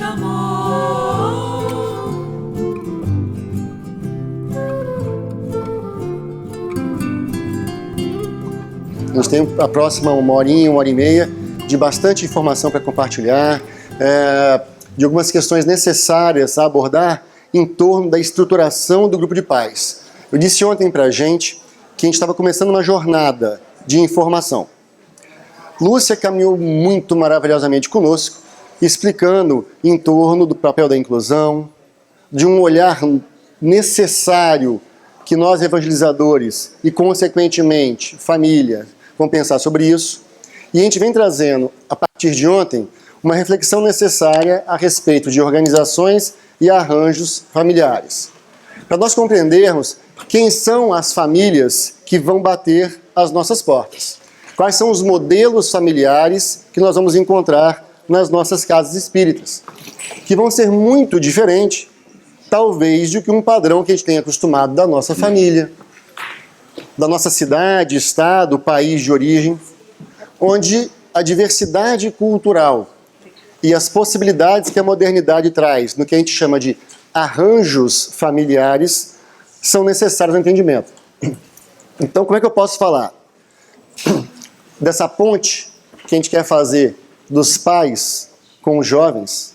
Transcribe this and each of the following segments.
chamou. A gente tem a próxima uma horinha, 1h30 de bastante informação para compartilhar, de algumas questões necessárias a abordar em torno da estruturação do grupo de pais. Eu disse ontem para a gente que a gente estava começando uma jornada de informação. Lúcia caminhou muito maravilhosamente conosco, explicando em torno do papel da inclusão, de um olhar necessário que nós evangelizadores e, consequentemente, família, vão pensar sobre isso. E a gente vem trazendo, a partir de ontem, uma reflexão necessária a respeito de organizações e arranjos familiares. Para nós compreendermos quem são as famílias que vão bater às nossas portas. Quais são os modelos familiares que nós vamos encontrar nas nossas casas espíritas. Que vão ser muito diferentes, talvez, do que um padrão que a gente tem acostumado da nossa família, da nossa cidade, estado, país de origem, onde a diversidade cultural e as possibilidades que a modernidade traz, no que a gente chama de arranjos familiares, são necessários ao entendimento. Então, como é que eu posso falar dessa ponte que a gente quer fazer dos pais com os jovens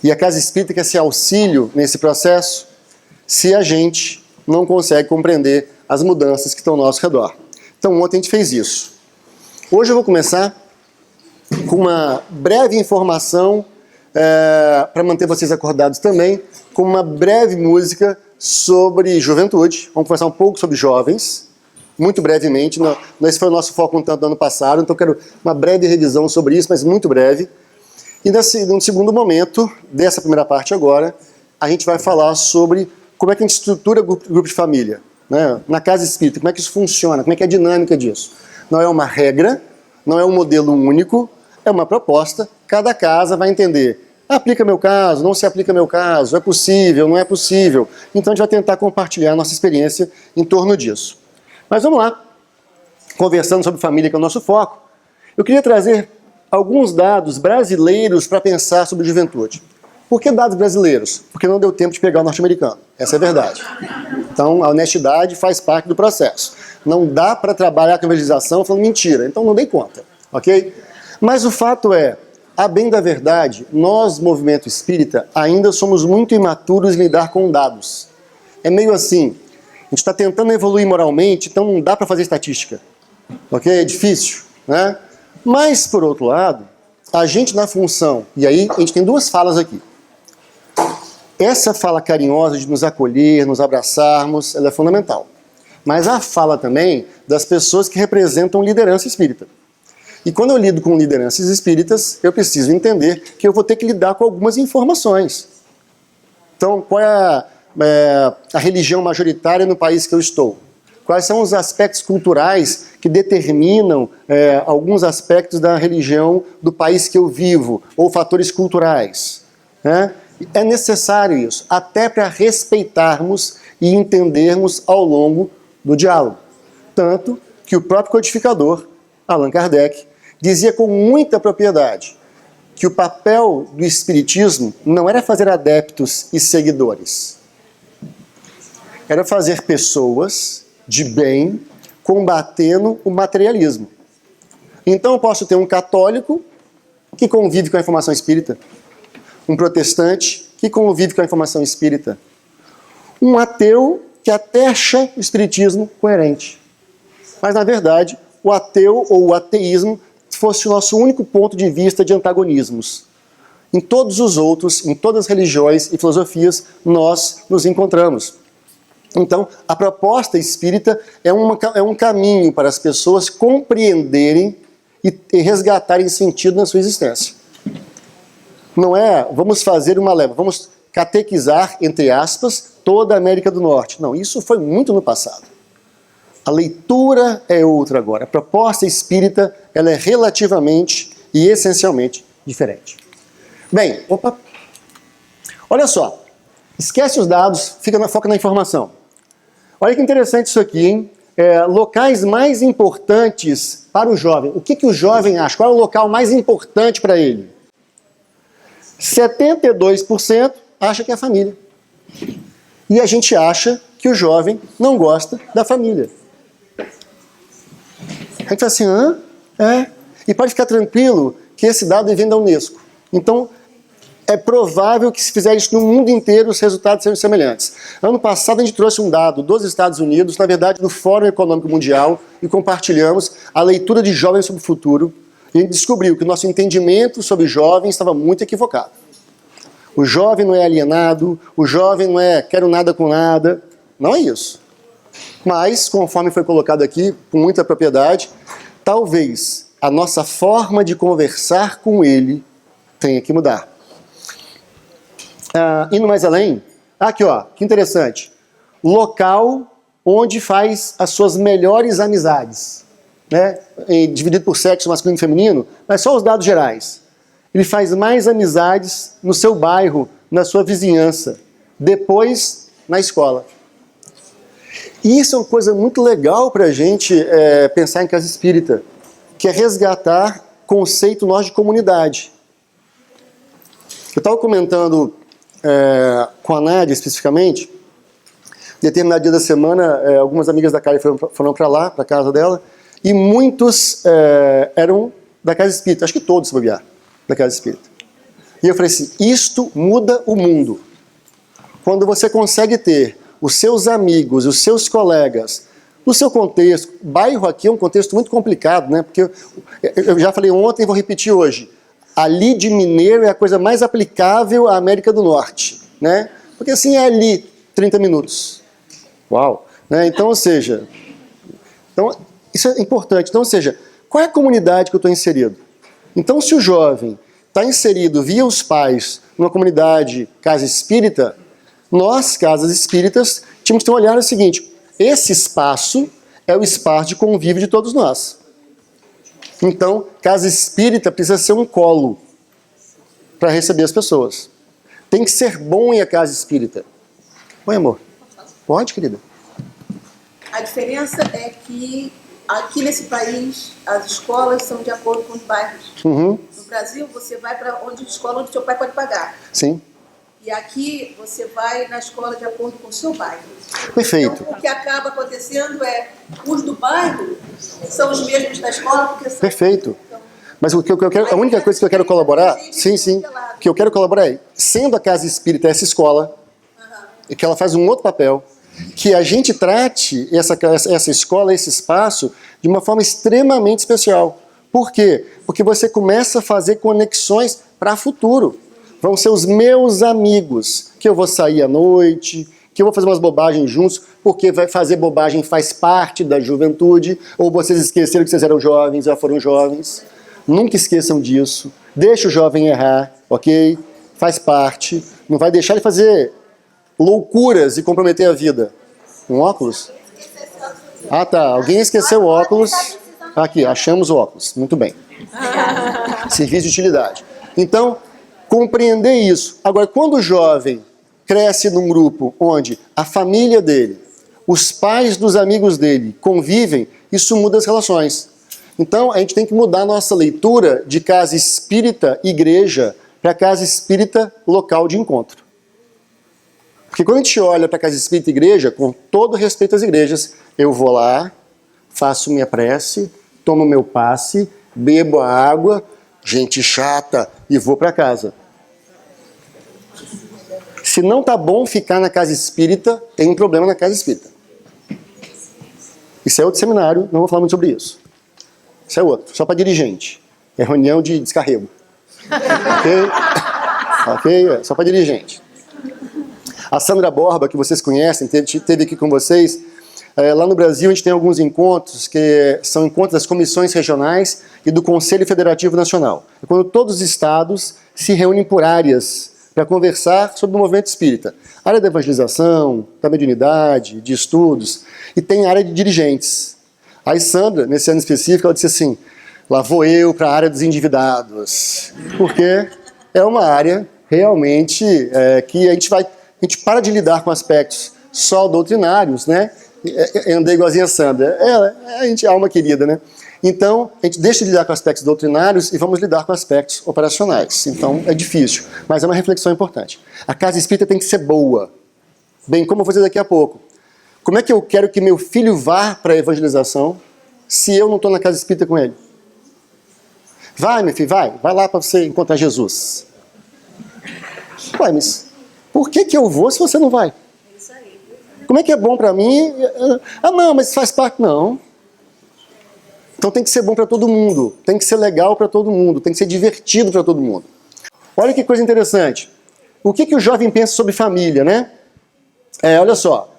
e a casa espírita quer ser auxílio nesse processo, se a gente não consegue compreender as mudanças que estão ao nosso redor? Então, ontem a gente fez isso. Hoje eu vou começar com uma breve informação, para manter vocês acordados também, com uma breve música sobre juventude. Vamos conversar um pouco sobre jovens, muito brevemente. Esse foi o nosso foco um tanto do ano passado, então eu quero uma breve revisão sobre isso, mas muito breve. E num segundo momento, dessa primeira parte agora, a gente vai falar sobre como é que a gente estrutura o grupo de família, né? Na casa espírita, como é que isso funciona, como é que é a dinâmica disso. Não é uma regra, não é um modelo único, é uma proposta, cada casa vai entender. Aplica meu caso, não se aplica meu caso, é possível, não é possível. Então a gente vai tentar compartilhar a nossa experiência em torno disso. Mas vamos lá, conversando sobre família, que é o nosso foco, eu queria trazer alguns dados brasileiros para pensar sobre juventude. Por que dados brasileiros? Porque não deu tempo de pegar o norte-americano, essa é a verdade. Então a honestidade faz parte do processo. Não dá para trabalhar com evangelização falando mentira, então não dei conta, ok? Mas o fato é, a bem da verdade, nós, movimento espírita, ainda somos muito imaturos em lidar com dados. É meio assim, a gente está tentando evoluir moralmente, então não dá para fazer estatística, ok? É difícil, né? Mas, por outro lado, a gente na função, e aí a gente tem duas falas aqui. Essa fala carinhosa de nos acolher, nos abraçarmos, ela é fundamental. Mas a fala também das pessoas que representam liderança espírita. E quando eu lido com lideranças espíritas, eu preciso entender que eu vou ter que lidar com algumas informações. Então, qual é a religião majoritária no país que eu estou? Quais são os aspectos culturais que determinam alguns aspectos da religião do país que eu vivo, ou fatores culturais, né? É necessário isso, até para respeitarmos e entendermos ao longo do diálogo. Tanto que o próprio codificador, Allan Kardec, dizia com muita propriedade que o papel do espiritismo não era fazer adeptos e seguidores. Era fazer pessoas de bem combatendo o materialismo. Então eu posso ter um católico que convive com a informação espírita, um protestante que convive com a informação espírita, um ateu que até acha o espiritismo coerente. Mas, na verdade, o ateu ou o ateísmo fosse o nosso único ponto de vista de antagonismos. Em todos os outros, em todas as religiões e filosofias, nós nos encontramos. Então, a proposta espírita é um caminho para as pessoas compreenderem e resgatarem sentido na sua existência. Não é, vamos fazer uma leva, vamos catequizar, entre aspas, toda a América do Norte. Não, isso foi muito no passado. A leitura é outra agora. A proposta espírita, ela é relativamente e essencialmente diferente. Bem, olha só, esquece os dados, foca na informação. Olha que interessante isso aqui, hein? Locais mais importantes para o jovem. O que o jovem acha? Qual é o local mais importante para ele? 72% acha que é a família. E a gente acha que o jovem não gosta da família. A gente fala assim, hã? É. E pode ficar tranquilo que esse dado vem da Unesco. Então, é provável que se fizer isso no mundo inteiro, os resultados sejam semelhantes. Ano passado a gente trouxe um dado dos Estados Unidos, na verdade do Fórum Econômico Mundial, e compartilhamos a leitura de jovens sobre o futuro. E a gente descobriu que o nosso entendimento sobre jovens estava muito equivocado. O jovem não é alienado, o jovem não é quero nada com nada. Não é isso. Mas, conforme foi colocado aqui, com muita propriedade, talvez a nossa forma de conversar com ele tenha que mudar. Indo mais além, aqui ó, que interessante. Local onde faz as suas melhores amizades. Né? Dividido por sexo masculino e feminino, mas só os dados gerais. Ele faz mais amizades no seu bairro, na sua vizinhança, depois na escola. E isso é uma coisa muito legal para a gente pensar em casa espírita, que é resgatar conceito nosso de comunidade. Eu estava comentando com a Nádia especificamente, determinado dia da semana, algumas amigas da Karen foram para lá, para a casa dela, e muitos eram da casa espírita, acho que todos, se bobear, da casa espírita. E eu falei assim, isto muda o mundo. Quando você consegue ter os seus amigos, os seus colegas, no seu contexto, bairro aqui é um contexto muito complicado, né? Porque eu já falei ontem e vou repetir hoje, ali de Mineiro é a coisa mais aplicável à América do Norte, né? Porque assim é ali 30 minutos. Uau! Né? Então, ou seja, isso é importante. Então, ou seja, qual é a comunidade que eu estou inserido? Então, se o jovem está inserido via os pais numa comunidade casa espírita, nós, casas espíritas, tínhamos que ter um olhar o seguinte, esse espaço é o espaço de convívio de todos nós. Então, casa espírita precisa ser um colo para receber as pessoas. Tem que ser bom em a casa espírita. Oi, amor. Pode, querida. A diferença é que aqui nesse país as escolas são de acordo com os bairros. Uhum. No Brasil, você vai para escola onde seu pai pode pagar. Sim. E aqui você vai na escola de acordo com o seu bairro. Perfeito. Então, o que acaba acontecendo é os do bairro são os mesmos da escola. Porque são... Perfeito. Mas o que eu quero, a única coisa que eu quero colaborar, sim, o que eu quero colaborar é, sendo a casa espírita essa escola, e que ela faz um outro papel, que a gente trate essa escola, esse espaço, de uma forma extremamente especial. Por quê? Porque você começa a fazer conexões para o futuro. Vão ser os meus amigos, que eu vou sair à noite, que eu vou fazer umas bobagens juntos, porque fazer bobagem faz parte da juventude, ou vocês esqueceram que vocês eram jovens, já foram jovens. Nunca esqueçam disso. Deixa o jovem errar, ok? Faz parte. Não vai deixar ele fazer loucuras e comprometer a vida. Um óculos? Ah, tá. Alguém esqueceu o óculos. Aqui, achamos o óculos. Muito bem. Serviço de utilidade. Então, compreender isso. Agora, quando o jovem cresce num grupo onde a família dele, os pais dos amigos dele convivem, isso muda as relações. Então, a gente tem que mudar a nossa leitura de casa espírita, igreja, para casa espírita, local de encontro. Porque quando a gente olha para a casa espírita e igreja, com todo respeito às igrejas, eu vou lá, faço minha prece, tomo meu passe, bebo a água, gente chata, e vou para casa. Se não tá bom ficar na casa espírita, tem um problema na casa espírita. Isso é outro seminário, não vou falar muito sobre isso. Isso é outro, só para dirigente. É reunião de descarrego. Ok? Só para dirigente. A Sandra Borba, que vocês conhecem, esteve aqui com vocês. Lá no Brasil a gente tem alguns encontros que são encontros das comissões regionais e do Conselho Federativo Nacional. É quando todos os estados se reúnem por áreas para conversar sobre o movimento espírita. Área da evangelização, da mediunidade, de estudos, e tem área de dirigentes. Aí Sandra, nesse ano específico, ela disse assim, lá vou eu para a área dos endividados, porque é uma área realmente que a gente para de lidar com aspectos só doutrinários, né? Andei igualzinha a Sandra. A gente é alma querida, né? Então, a gente deixa de lidar com aspectos doutrinários e vamos lidar com aspectos operacionais. Então, é difícil, mas é uma reflexão importante. A casa espírita tem que ser boa. Bem, como eu vou dizer daqui a pouco. Como é que eu quero que meu filho vá para a evangelização se eu não estou na casa espírita com ele? Vai, meu filho, vai lá para você encontrar Jesus. Ué, mas por que eu vou se você não vai? Como é que é bom para mim? Ah, não, mas faz parte. Não. Então tem que ser bom para todo mundo, tem que ser legal para todo mundo, tem que ser divertido para todo mundo. Olha que coisa interessante. O que o jovem pensa sobre família, né? Olha só.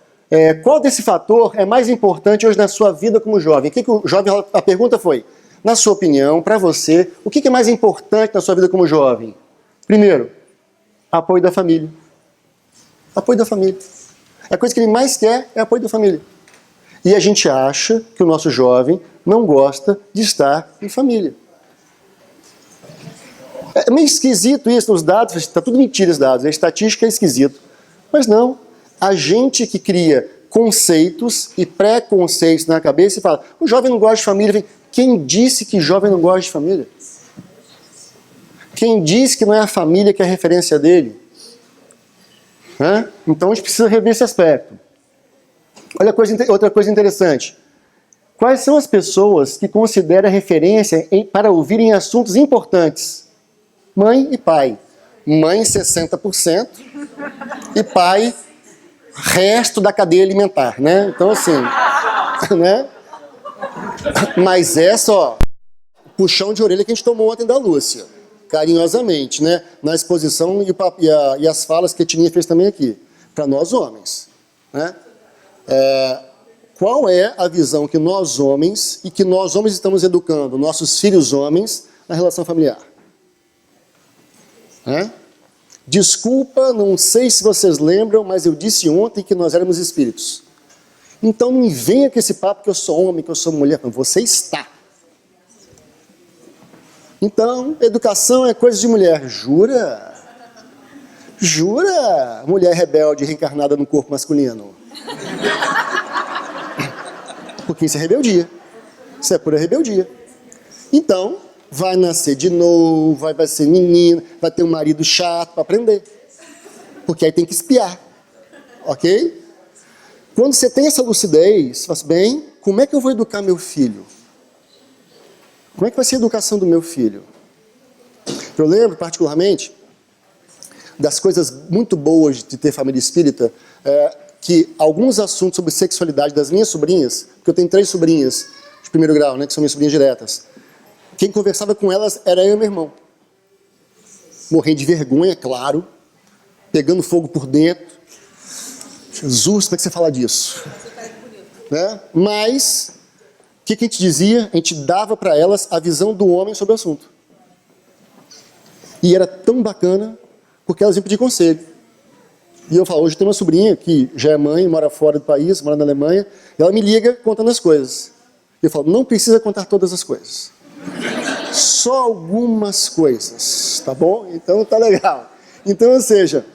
Qual desse fator é mais importante hoje na sua vida como jovem? O que o jovem, a pergunta foi, na sua opinião, para você, o que é mais importante na sua vida como jovem? Primeiro, apoio da família. Apoio da família. A coisa que ele mais quer é apoio da família. E a gente acha que o nosso jovem não gosta de estar em família. É meio esquisito isso nos dados, está tudo mentira esses dados, a estatística é esquisito. Mas não, a gente que cria conceitos e preconceitos na cabeça e fala, o jovem não gosta de família. Quem disse que jovem não gosta de família? Quem disse que não é a família que é a referência dele? Então a gente precisa rever esse aspecto. Olha outra coisa interessante. Quais são as pessoas que considera referência para ouvirem assuntos importantes? Mãe e pai. Mãe 60% e pai resto da cadeia alimentar, né? Então assim, né? Mas só puxão de orelha que a gente tomou ontem da Lúcia, carinhosamente, né? Na exposição e as falas que a Tininha fez também aqui, para nós homens, né? Qual é a visão que nós homens estamos educando nossos filhos homens na relação familiar? Desculpa, não sei se vocês lembram, mas eu disse ontem que nós éramos espíritos. Então não venha com esse papo que eu sou homem, que eu sou mulher. Você está. Então, educação é coisa de mulher. Jura? Jura? Mulher rebelde reencarnada no corpo masculino. Porque isso é rebeldia. Isso é pura rebeldia. Então, vai nascer de novo, vai ser menina, vai ter um marido chato para aprender. Porque aí tem que espiar. Ok? Quando você tem essa lucidez, você fala assim, bem, como é que eu vou educar meu filho? Como é que vai ser a educação do meu filho? Eu lembro, particularmente, das coisas muito boas de ter família espírita, que alguns assuntos sobre sexualidade das minhas sobrinhas, porque eu tenho 3 sobrinhas de primeiro grau, né, que são minhas sobrinhas diretas, quem conversava com elas era eu e meu irmão. Morrendo de vergonha, claro, pegando fogo por dentro. Jesus, como é que você fala disso? Né? Mas, o que a gente dizia? A gente dava para elas a visão do homem sobre o assunto. E era tão bacana, porque elas iam pedir conselho. E eu falo, hoje tem uma sobrinha que já é mãe, mora fora do país, mora na Alemanha, e ela me liga contando as coisas. E eu falo, não precisa contar todas as coisas. Só algumas coisas, tá bom? Então tá legal. Então, ou seja,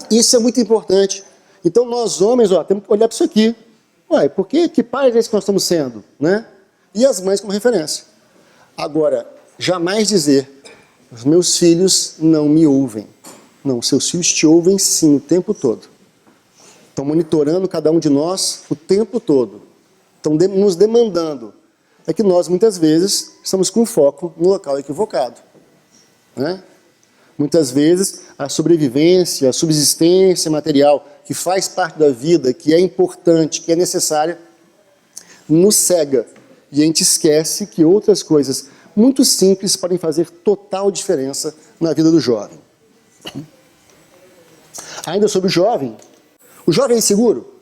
isso é muito importante. Então nós homens, temos que olhar para isso aqui. Ué, que pais é esse que nós estamos sendo? Né? E as mães como referência. Agora, jamais dizer, os meus filhos não me ouvem. Não, seus filhos te ouvem sim, o tempo todo. Estão monitorando cada um de nós o tempo todo. Estão nos demandando. É que nós, muitas vezes, estamos com foco no local equivocado. Né? Muitas vezes, a sobrevivência, a subsistência material, que faz parte da vida, que é importante, que é necessária, nos cega. E a gente esquece que outras coisas muito simples podem fazer total diferença na vida do jovem. Ainda sobre o jovem é inseguro?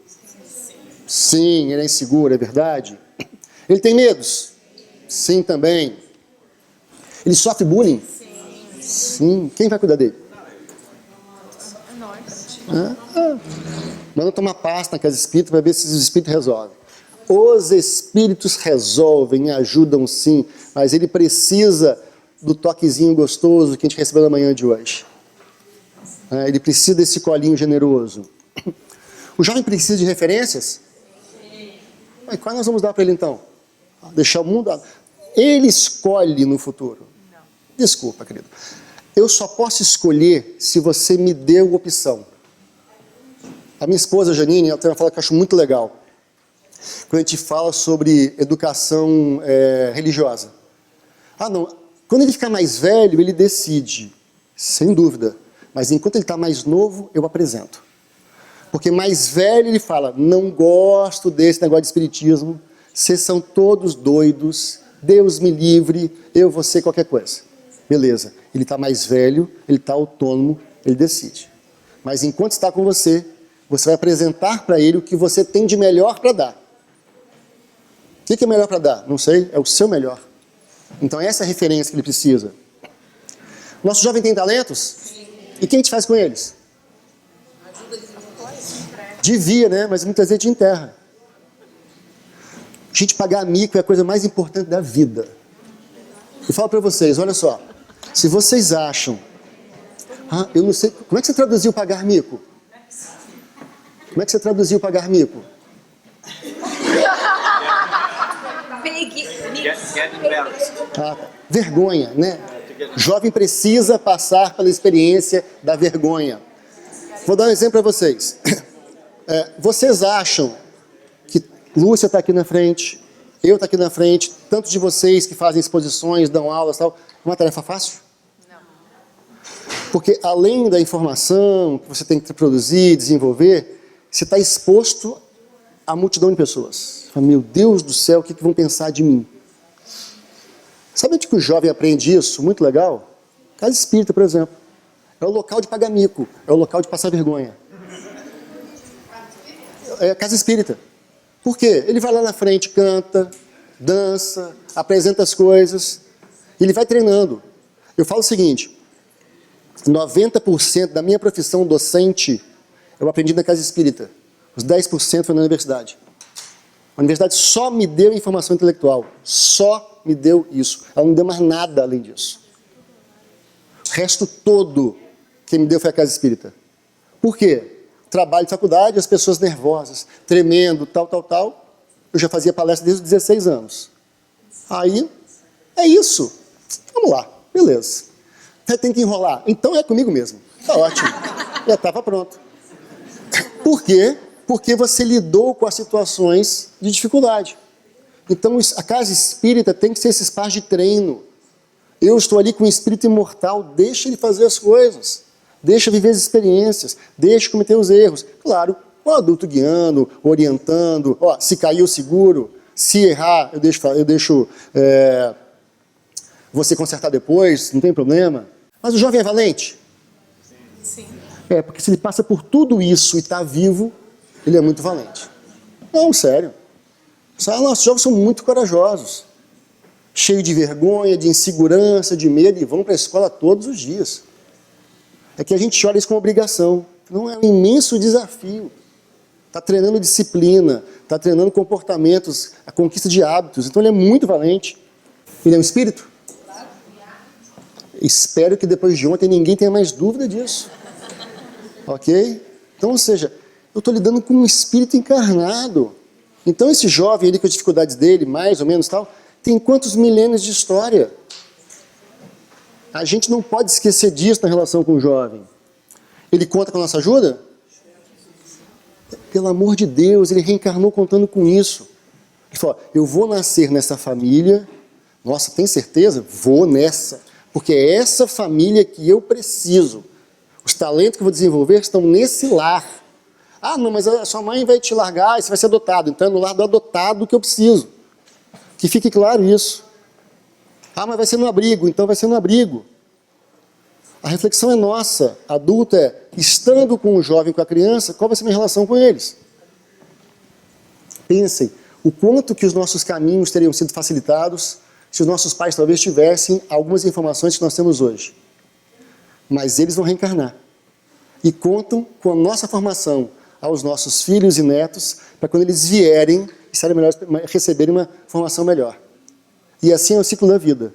Sim, ele é inseguro, é verdade. Ele tem medos? Sim, também. Ele sofre bullying? Sim. Quem vai cuidar dele? Manda tomar pasta na casa espírita para ver se os espíritos resolvem. Os espíritos resolvem, ajudam sim, mas ele precisa do toquezinho gostoso que a gente recebeu na manhã de hoje. Ele precisa desse colinho generoso. O jovem precisa de referências? Mas qual nós vamos dar para ele então? Deixar o mundo... Ele escolhe no futuro. Desculpa, querido. Eu só posso escolher se você me deu opção. A minha esposa, Janine, ela tem uma fala que eu acho muito legal. Quando a gente fala sobre educação religiosa. Ah, não. Quando ele ficar mais velho, ele decide. Sem dúvida. Mas enquanto ele está mais novo, eu apresento. Porque mais velho ele fala, não gosto desse negócio de espiritismo, vocês são todos doidos, Deus me livre, eu vou ser qualquer coisa. Beleza, ele está mais velho, ele está autônomo, ele decide. Mas enquanto está com você, você vai apresentar para ele o que você tem de melhor para dar. O que é melhor para dar? Não sei, é o seu melhor. Então essa é a referência que ele precisa. Nosso jovem tem talentos? E o que a gente faz com eles? Devia, né? Mas muitas vezes a gente enterra. A gente pagar mico é a coisa mais importante da vida. Eu falo para vocês, olha só. Se vocês acham... eu não sei... Como é que você traduziu pagar mico? Como é que você traduziu pagar mico? Vergonha, né? Jovem precisa passar pela experiência da vergonha. Vou dar um exemplo para vocês. Vocês acham que Lúcia está aqui na frente, eu estou aqui na frente, tantos de vocês que fazem exposições, dão aulas e tal, é uma tarefa fácil? Não. Porque além da informação que você tem que produzir, desenvolver, você está exposto a multidão de pessoas. Fala, meu Deus do céu, o que vão pensar de mim? Sabe onde que o jovem aprende isso? Muito legal. Casa espírita, por exemplo. É o local de pagar mico, é o local de passar vergonha. É casa espírita. Por quê? Ele vai lá na frente, canta, dança, apresenta as coisas. Ele vai treinando. Eu falo o seguinte, 90% da minha profissão docente eu aprendi na casa espírita. Os 10% foi na universidade. A universidade só me deu informação intelectual. Só me deu isso. Ela não me deu mais nada além disso. O resto todo que me deu foi a casa espírita. Por quê? Trabalho de faculdade, as pessoas nervosas, tremendo, tal. Eu já fazia palestra desde os 16 anos. Aí, é isso. Vamos lá, beleza. Tem que enrolar. Então é comigo mesmo. Tá ótimo. Já estava pronto. Por quê? Porque você lidou com as situações de dificuldade. Então a casa espírita tem que ser esse espaço de treino. Eu estou ali com o espírito imortal, deixa ele fazer as coisas. Deixa viver as experiências, deixa cometer os erros. Claro, o adulto guiando, orientando, se cair eu seguro, se errar eu deixo você consertar depois, não tem problema. Mas o jovem é valente? Sim. Porque se ele passa por tudo isso e está vivo, ele é muito valente. Não, sério. Nossos jovens são muito corajosos, cheios de vergonha, de insegurança, de medo, e vão para a escola todos os dias. É que a gente olha isso como obrigação. Não, é um imenso desafio. Está treinando disciplina, está treinando comportamentos, a conquista de hábitos. Então ele é muito valente. Ele é um espírito? Espero que depois de ontem ninguém tenha mais dúvida disso. Ok? Então, ou seja, eu estou lidando com um espírito encarnado. Então esse jovem ali com as dificuldades dele, mais ou menos tal, tem quantos milênios de história? A gente não pode esquecer disso na relação com o jovem. Ele conta com a nossa ajuda? Pelo amor de Deus, ele reencarnou contando com isso. Ele falou, eu vou nascer nessa família. Nossa, tem certeza? Vou nessa. Porque é essa família que eu preciso. Os talentos que eu vou desenvolver estão nesse lar. Ah, não, mas a sua mãe vai te largar e você vai ser adotado. Então é no lar do adotado que eu preciso. Que fique claro isso. Ah, mas vai ser no abrigo. Então vai ser no abrigo. A reflexão é nossa. Adulto estando com o jovem, com a criança, qual vai ser a minha relação com eles? Pensem, o quanto que os nossos caminhos teriam sido facilitados se os nossos pais talvez tivessem algumas informações que nós temos hoje. Mas eles vão reencarnar. E contam com a nossa formação aos nossos filhos e netos, para quando eles vierem, estarem melhores, receberem uma formação melhor. E assim é o ciclo da vida.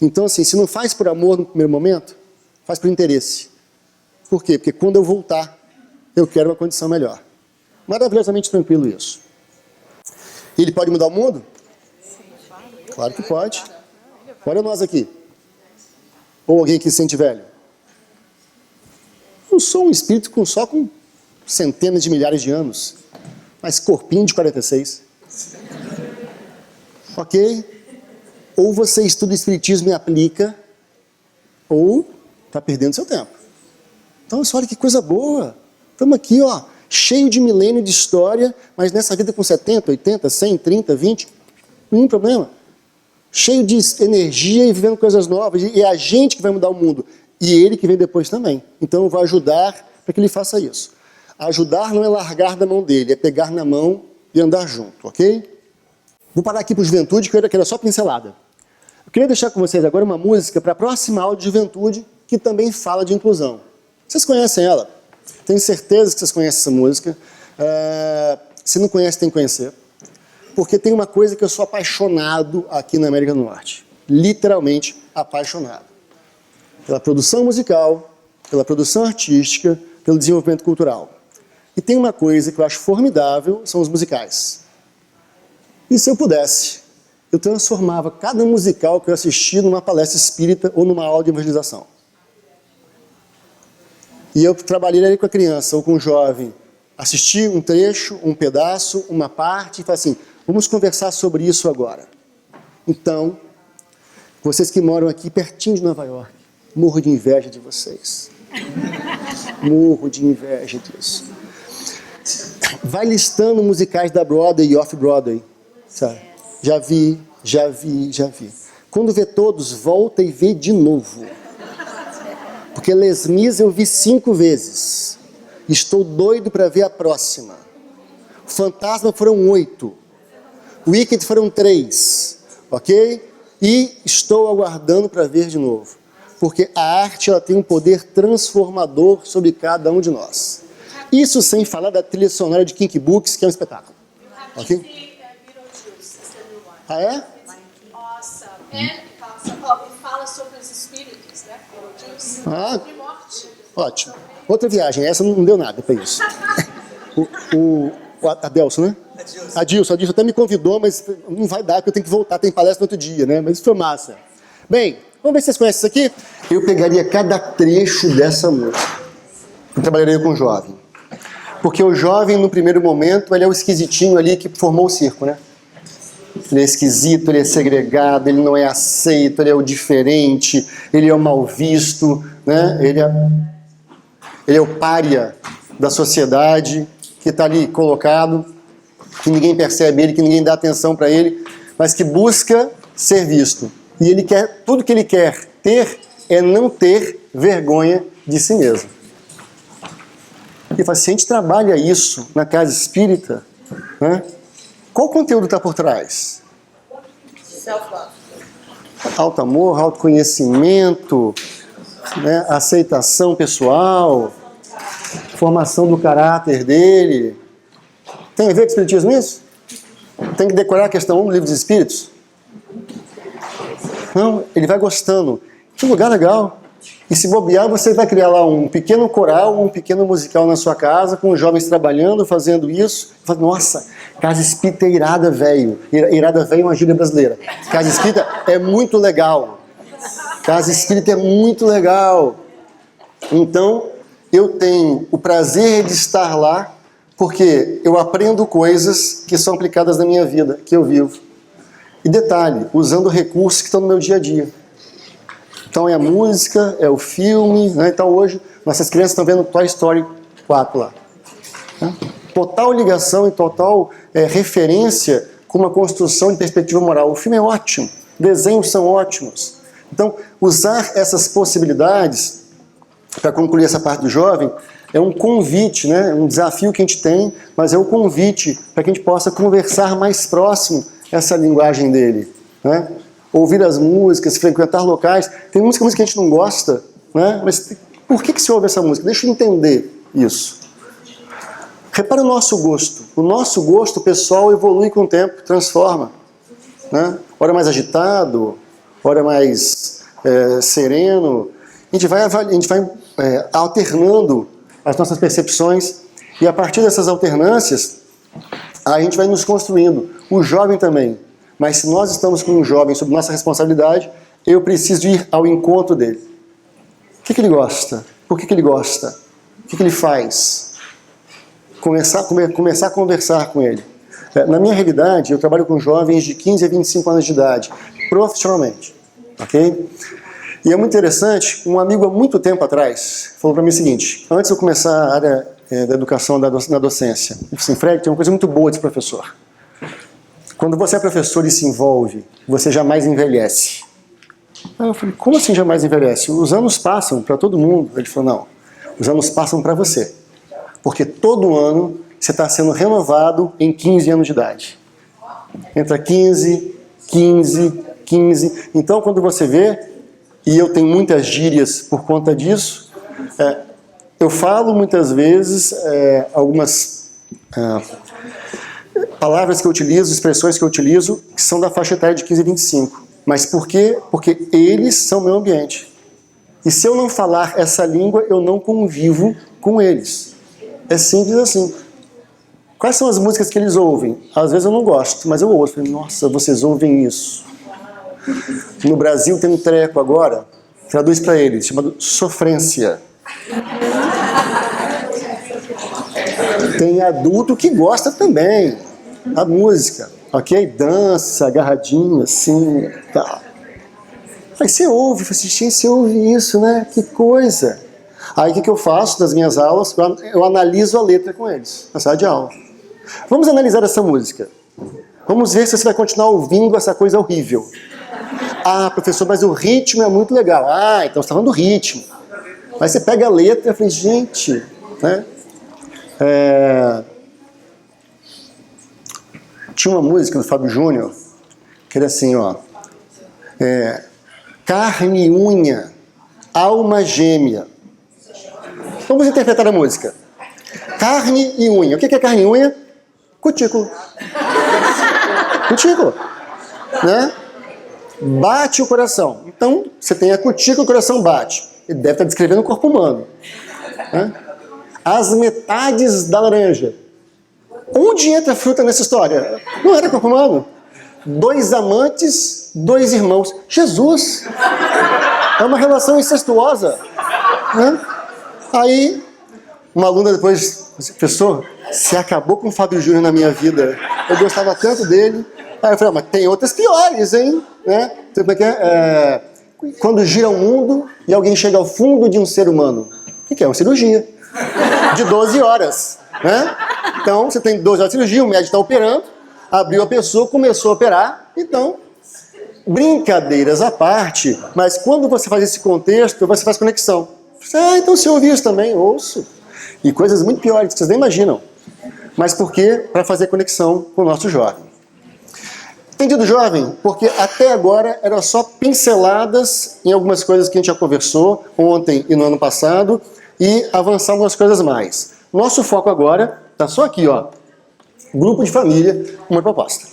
Então, assim, se não faz por amor no primeiro momento, faz por interesse. Por quê? Porque quando eu voltar, eu quero uma condição melhor. Maravilhosamente tranquilo isso. Ele pode mudar o mundo? Claro que pode. Olha nós aqui. Ou alguém que se sente velho. Eu sou um espírito só com centenas de milhares de anos. Mas corpinho de 46. Ok? Ou você estuda o espiritismo e aplica, ou está perdendo seu tempo. Então, olha que coisa boa. Estamos aqui, ó, cheio de milênio de história, mas nessa vida com 70, 80, 100, 30, 20, nenhum problema. Cheio de energia e vivendo coisas novas. E é a gente que vai mudar o mundo. E ele que vem depois também. Então eu vou ajudar para que ele faça isso. Ajudar não é largar da mão dele, é pegar na mão e andar junto, ok? Vou parar aqui para juventude, que era só pincelada. Eu queria deixar com vocês agora uma música para a próxima aula de juventude, que também fala de inclusão. Vocês conhecem ela? Tenho certeza que vocês conhecem essa música. Se não conhece, tem que conhecer. Porque tem uma coisa que eu sou apaixonado aqui na América do Norte. Literalmente apaixonado. Pela produção musical, pela produção artística, pelo desenvolvimento cultural. E tem uma coisa que eu acho formidável, são os musicais. E se eu pudesse, eu transformava cada musical que eu assisti numa palestra espírita ou numa aula de evangelização. E eu trabalharia com a criança ou com o jovem, assistir um trecho, um pedaço, uma parte, e falar assim, vamos conversar sobre isso agora. Então, vocês que moram aqui pertinho de Nova York, morro de inveja de vocês. Morro de inveja disso. Vai listando musicais da Broadway e Off-Broadway. Sabe? Já vi. Quando vê todos, volta e vê de novo. Porque Les Mis eu vi 5 vezes. Estou doido para ver a próxima. Fantasma foram 8. Wicked foram 3. Ok? E estou aguardando para ver de novo. Porque a arte ela tem um poder transformador sobre cada um de nós. Isso sem falar da trilha sonora de Kinky Books, que é um espetáculo. Ok? Ah, é? Awesome. Fala sobre os espíritos, né? Ah, ótimo. Outra viagem, essa não deu nada para isso. o Adelson, né? Adilson até me convidou, mas não vai dar, porque eu tenho que voltar, tem palestra no outro dia, né? Mas isso foi massa. Bem, vamos ver se vocês conhecem isso aqui? Eu pegaria cada trecho dessa música. Eu trabalharia com o jovem. Porque o jovem, no primeiro momento, ele é o esquisitinho ali que formou o circo, né? Ele é esquisito, ele é segregado, ele não é aceito, ele é o diferente, ele é o mal visto, né? Ele é o pária da sociedade, que está ali colocado, que ninguém percebe ele, que ninguém dá atenção para ele, mas que busca ser visto. E ele quer, tudo que ele quer ter é não ter vergonha de si mesmo. E fala, se a gente trabalha isso na casa espírita, né? Qual conteúdo está por trás? Self-love. Auto-amor, autoconhecimento, né? Aceitação pessoal, formação do caráter dele. Tem a ver com espiritismo isso? Tem que decorar a questão 1 do Livro dos Espíritos? Não, ele vai gostando. Que lugar legal. E se bobear, você vai criar lá um pequeno coral, um pequeno musical na sua casa, com os jovens trabalhando, fazendo isso. Fala, nossa, casa espírita é irada, velho. Irada, velho é uma gíria brasileira. Casa espírita é muito legal. Casa espírita é muito legal. Então, eu tenho o prazer de estar lá, porque eu aprendo coisas que são aplicadas na minha vida, que eu vivo. E detalhe, usando recursos que estão no meu dia a dia. Então é a música, é o filme, né? Então hoje nossas crianças estão vendo Toy Story 4 lá. Né? Total ligação e total referência com uma construção de perspectiva moral. O filme é ótimo, desenhos são ótimos. Então usar essas possibilidades, para concluir essa parte do jovem, é um convite, né? Um desafio que a gente tem, mas é um convite para que a gente possa conversar mais próximo essa linguagem dele, né? Ouvir as músicas, frequentar locais. Tem música que a gente não gosta, né? Mas por que se ouve essa música? Deixa eu entender isso. Repara o nosso gosto. O nosso gosto pessoal evolui com o tempo, transforma. Né? Hora mais agitado, hora mais sereno. A gente vai alternando as nossas percepções e a partir dessas alternâncias, a gente vai nos construindo. O jovem também. Mas se nós estamos com um jovem sob nossa responsabilidade, eu preciso ir ao encontro dele. O que ele gosta? Por que ele gosta? O que ele faz? Começar a conversar com ele. Na minha realidade, eu trabalho com jovens de 15 a 25 anos de idade, profissionalmente. Ok? E é muito interessante, um amigo há muito tempo atrás falou para mim o seguinte: antes de eu começar a área da educação na docência, ele disse assim: Fred, tem uma coisa muito boa de professor. Quando você é professor e se envolve, você jamais envelhece. Aí eu falei: como assim jamais envelhece? Os anos passam para todo mundo. Ele falou: não, os anos passam para você. Porque todo ano você está sendo renovado em 15 anos de idade. Entra 15. Então, quando você vê, e eu tenho muitas gírias por conta disso, eu falo muitas vezes algumas palavras que eu utilizo, expressões que eu utilizo, que são da faixa etária de 15 a 25. Mas por quê? Porque eles são meu ambiente. E se eu não falar essa língua, eu não convivo com eles. É simples assim. Quais são as músicas que eles ouvem? Às vezes eu não gosto, mas eu ouço. Falei: nossa, vocês ouvem isso. No Brasil tem um treco agora, traduz para eles, chamado sofrência. Tem adulto que gosta também da música, ok? Dança, agarradinho, assim, tal. Aí você ouve, você ouve isso, né? Que coisa! Aí o que eu faço nas minhas aulas? Eu analiso a letra com eles, na sala de aula. Vamos analisar essa música. Vamos ver se você vai continuar ouvindo essa coisa horrível. Ah, professor, mas o ritmo é muito legal. Ah, então você está falando do ritmo. Mas você pega a letra e fala: gente, né? Tinha uma música do Fábio Júnior que era assim, ó. Carne e unha, alma gêmea. Vamos interpretar a música. Carne e unha. O que é carne e unha? Cutículo. Cutículo. Né? Bate o coração. Então, você tem a cutícula, o coração bate. Ele deve estar descrevendo o corpo humano. Né? As metades da laranja. Onde entra a fruta nessa história? Não era corpo humano. 2 amantes, 2 irmãos. Jesus! É uma relação incestuosa. Né? Aí, uma aluna depois disse: professor, você acabou com o Fábio Júnior na minha vida. Eu gostava tanto dele. Aí eu falei: mas tem outras piores, hein? Né? Então, quando gira o mundo e alguém chega ao fundo de um ser humano. O que é? Uma cirurgia. De 12 horas. Né? Então, você tem 12 horas de cirurgia, o médico está operando, abriu a pessoa, começou a operar. Então, brincadeiras à parte, mas quando você faz esse contexto, você faz conexão. Ah, então você ouve isso também? Ouço. E coisas muito piores que vocês nem imaginam. Mas por quê? Para fazer conexão com o nosso jovem. Entendido, jovem? Porque até agora eram só pinceladas em algumas coisas que a gente já conversou ontem e no ano passado, e avançar algumas coisas mais. Nosso foco agora está só aqui, ó. Grupo de família, uma proposta.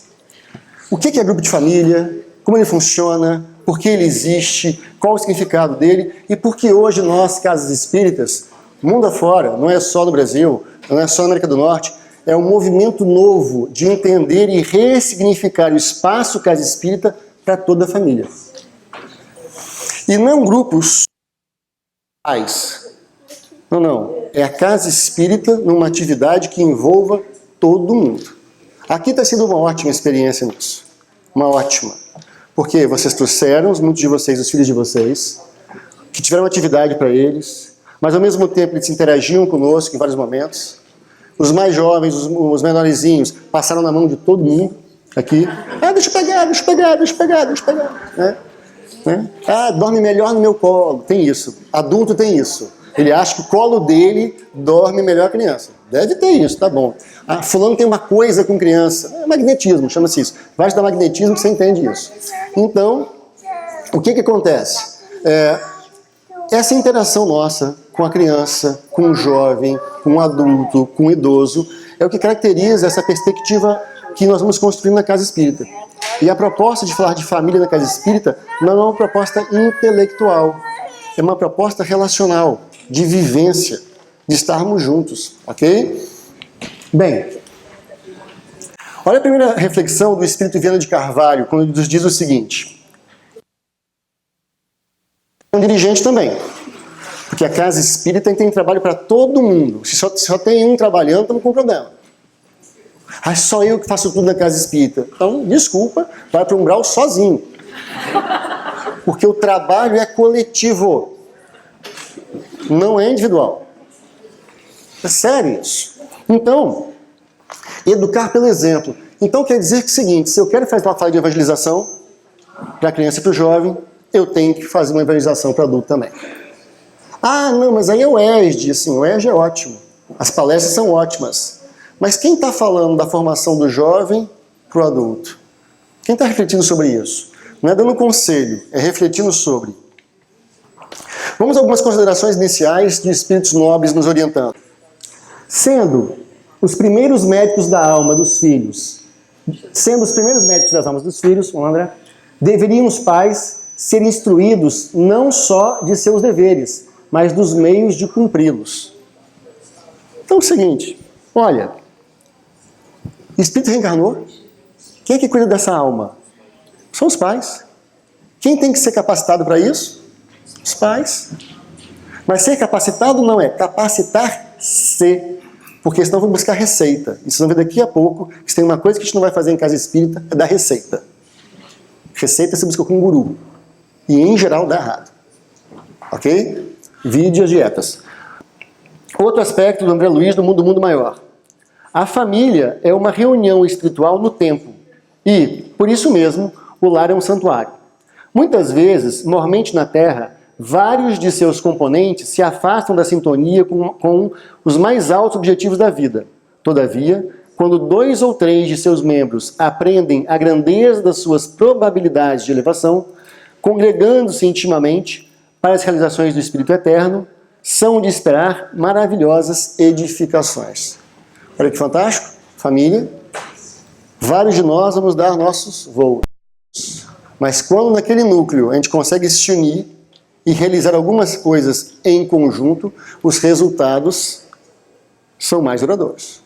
O que é grupo de família? Como ele funciona? Por que ele existe? Qual o significado dele? E por que hoje nós, casas espíritas, mundo afora, não é só no Brasil, não é só na América do Norte, é um movimento novo de entender e ressignificar o espaço casa espírita para toda a família. E não grupos pais. Não. É a casa espírita numa atividade que envolva todo mundo. Aqui está sendo uma ótima experiência nisso. Uma ótima. Porque vocês trouxeram, muitos de vocês, os filhos de vocês, que tiveram atividade para eles, mas ao mesmo tempo eles interagiam conosco em vários momentos. Os mais jovens, os menorzinhos, passaram na mão de todo mundo aqui. Ah, deixa eu pegar. Né? Ah, dorme melhor no meu colo. Tem isso. Adulto tem isso. Ele acha que o colo dele dorme melhor a criança. Deve ter isso, tá bom. Ah, fulano tem uma coisa com criança. É magnetismo, chama-se isso. Vai estudar magnetismo que você entende isso. Então, o que acontece? Essa interação nossa com a criança, com o jovem, com o adulto, com o idoso, é o que caracteriza essa perspectiva que nós vamos construindo na casa espírita. E a proposta de falar de família na casa espírita não é uma proposta intelectual, é uma proposta relacional, de vivência, de estarmos juntos, ok? Bem, Olha a primeira reflexão do Espírito Viana de Carvalho, quando ele nos diz o seguinte. Um dirigente também, porque a casa espírita tem trabalho para todo mundo. Se só tem um trabalhando, estamos com problema. Ah, só eu que faço tudo na casa espírita. Então, desculpa, vai para um grau sozinho. Porque o trabalho é coletivo, não é individual. É sério isso. Então, educar pelo exemplo. Então quer dizer que é o seguinte, se eu quero fazer uma fala de evangelização para a criança e para o jovem, eu tenho que fazer uma evangelização para o adulto também. Ah, não, mas aí é o ESD, assim, o ESD é ótimo. As palestras são ótimas. Mas quem está falando da formação do jovem para o adulto? Quem está refletindo sobre isso? Não é dando conselho, é refletindo sobre. Vamos a algumas considerações iniciais de espíritos nobres nos orientando. Sendo os primeiros médicos da alma dos filhos, André, deveriam os pais ser instruídos não só de seus deveres, mas dos meios de cumpri-los. Então é o seguinte, olha, espírito reencarnou, quem é que cuida dessa alma? São os pais. Quem tem que ser capacitado para isso? Os pais. Mas ser capacitado não é capacitar-se, porque senão vão buscar receita. E vocês vão ver daqui a pouco que se tem uma coisa que a gente não vai fazer em casa espírita, é dar receita. Receita se busca com um guru. E em geral dá errado. Ok? Vide as dietas. Outro aspecto do André Luiz do Mundo Maior. A família é uma reunião espiritual no tempo. E, por isso mesmo, o lar é um santuário. Muitas vezes, mormente na Terra, vários de seus componentes se afastam da sintonia com os mais altos objetivos da vida. Todavia, quando 2 ou 3 de seus membros aprendem a grandeza das suas probabilidades de elevação, congregando-se intimamente para as realizações do Espírito Eterno, são de esperar maravilhosas edificações. Olha que fantástico, família. Vários de nós vamos dar nossos voos. Mas quando naquele núcleo a gente consegue se unir e realizar algumas coisas em conjunto, os resultados são mais duradouros.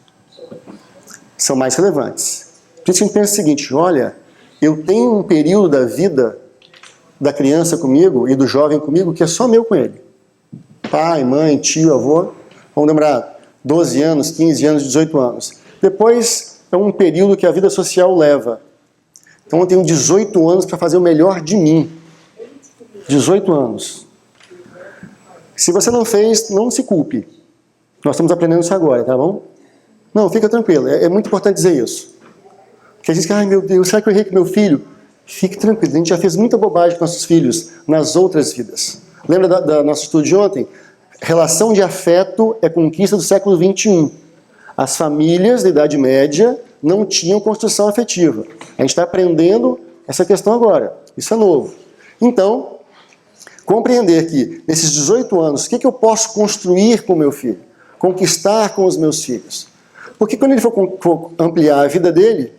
São mais relevantes. Por isso a gente pensa o seguinte, olha, eu tenho um período da vida da criança comigo e do jovem comigo que é só meu com ele. Pai, mãe, tio, avô, vamos lembrar, 12 anos, 15 anos, 18 anos. Depois é um período que a vida social leva. Então eu tenho 18 anos para fazer o melhor de mim. 18 anos. Se você não fez, não se culpe. Nós estamos aprendendo isso agora, tá bom? Não, fica tranquilo. É muito importante dizer isso. Porque a gente diz, ai meu Deus, será que eu errei com meu filho? Fique tranquilo, a gente já fez muita bobagem com nossos filhos nas outras vidas. Lembra da nosso estudo de ontem? Relação de afeto é conquista do século XXI. As famílias da Idade Média não tinham construção afetiva. A gente está aprendendo essa questão agora. Isso é novo. Então, compreender que nesses 18 anos, o que eu posso construir com o meu filho? Conquistar com os meus filhos? Porque quando ele for ampliar a vida dele,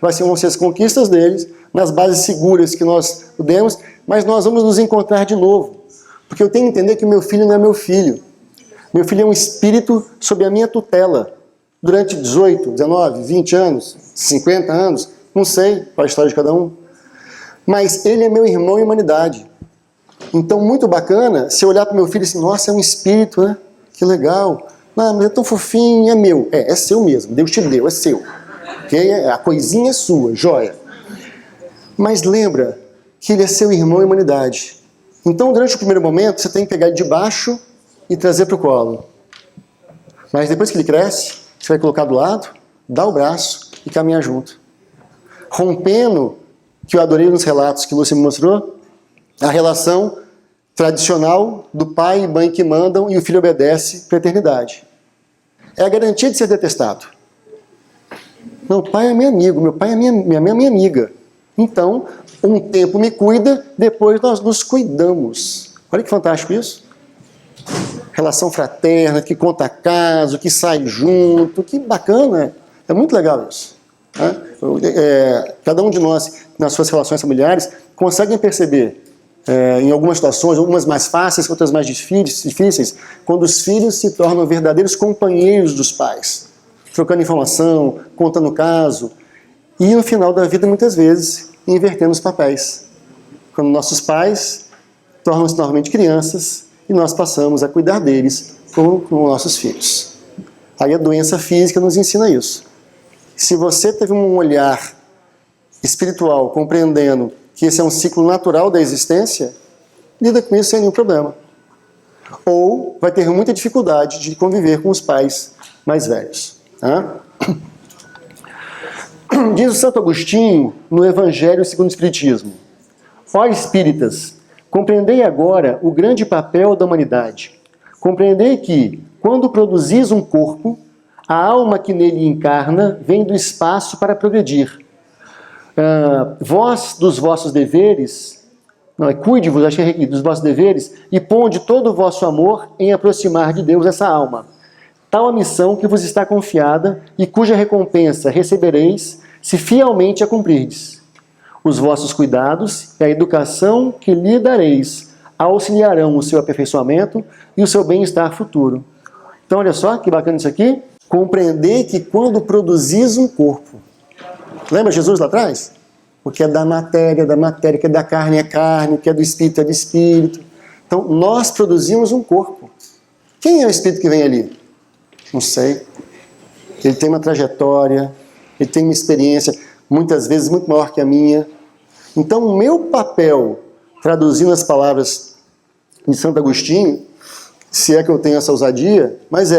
vão ser as conquistas deles, nas bases seguras que nós demos, mas nós vamos nos encontrar de novo. Porque eu tenho que entender que o meu filho não é meu filho. Meu filho é um espírito sob a minha tutela. Durante 18, 19, 20 anos, 50 anos, não sei qual é a história de cada um. Mas ele é meu irmão em humanidade. Então, muito bacana se eu olhar para o meu filho e assim, nossa, é um espírito, né? Que legal. Não, mas é tão fofinho, é meu. É seu mesmo, Deus te deu, é seu. Okay? A coisinha é sua, joia. Mas lembra que ele é seu irmão em humanidade. Então, durante o primeiro momento, você tem que pegar ele de baixo e trazer para o colo. Mas depois que ele cresce, você vai colocar do lado, dar o braço e caminhar junto. Rompendo, que eu adorei nos relatos que você me mostrou, a relação tradicional do pai e mãe que mandam e o filho obedece para a eternidade. É a garantia de ser detestado. Não, o pai é meu amigo, meu pai é minha amiga. Então, um tempo me cuida, depois nós nos cuidamos. Olha que fantástico isso. Relação fraterna, que conta caso, que sai junto, que bacana. É muito legal isso. Né? Cada um de nós, nas suas relações familiares, conseguem perceber, em algumas situações, algumas mais fáceis, outras mais difíceis, quando os filhos se tornam verdadeiros companheiros dos pais, trocando informação, contando caso. E no final da vida, muitas vezes, invertendo os papéis. Quando nossos pais tornam-se novamente crianças e nós passamos a cuidar deles com nossos filhos. Aí a doença física nos ensina isso. Se você teve um olhar espiritual compreendendo que esse é um ciclo natural da existência, lida com isso sem nenhum problema. Ou vai ter muita dificuldade de conviver com os pais mais velhos. Diz o Santo Agostinho no Evangelho segundo o Espiritismo: ó espíritas, compreendei agora o grande papel da humanidade. Compreendei que, quando produzis um corpo, a alma que nele encarna vem do espaço para progredir. Vós, dos vossos deveres, cuide-vos, achei aqui, dos vossos deveres, e ponde todo o vosso amor em aproximar de Deus essa alma. Tal a missão que vos está confiada e cuja recompensa recebereis se fielmente a cumprirdes. Os vossos cuidados e a educação que lhe dareis auxiliarão o seu aperfeiçoamento e o seu bem-estar futuro. Então, olha só que bacana isso aqui. Compreender que quando produzis um corpo, lembra Jesus lá atrás? O que é da matéria, que é da carne é carne, o que é do espírito é do espírito. Então, nós produzimos um corpo. Quem é o espírito que vem ali? Não sei. Ele tem uma trajetória, ele tem uma experiência, muitas vezes muito maior que a minha. Então, o meu papel, traduzindo as palavras de Santo Agostinho, se é que eu tenho essa ousadia, mas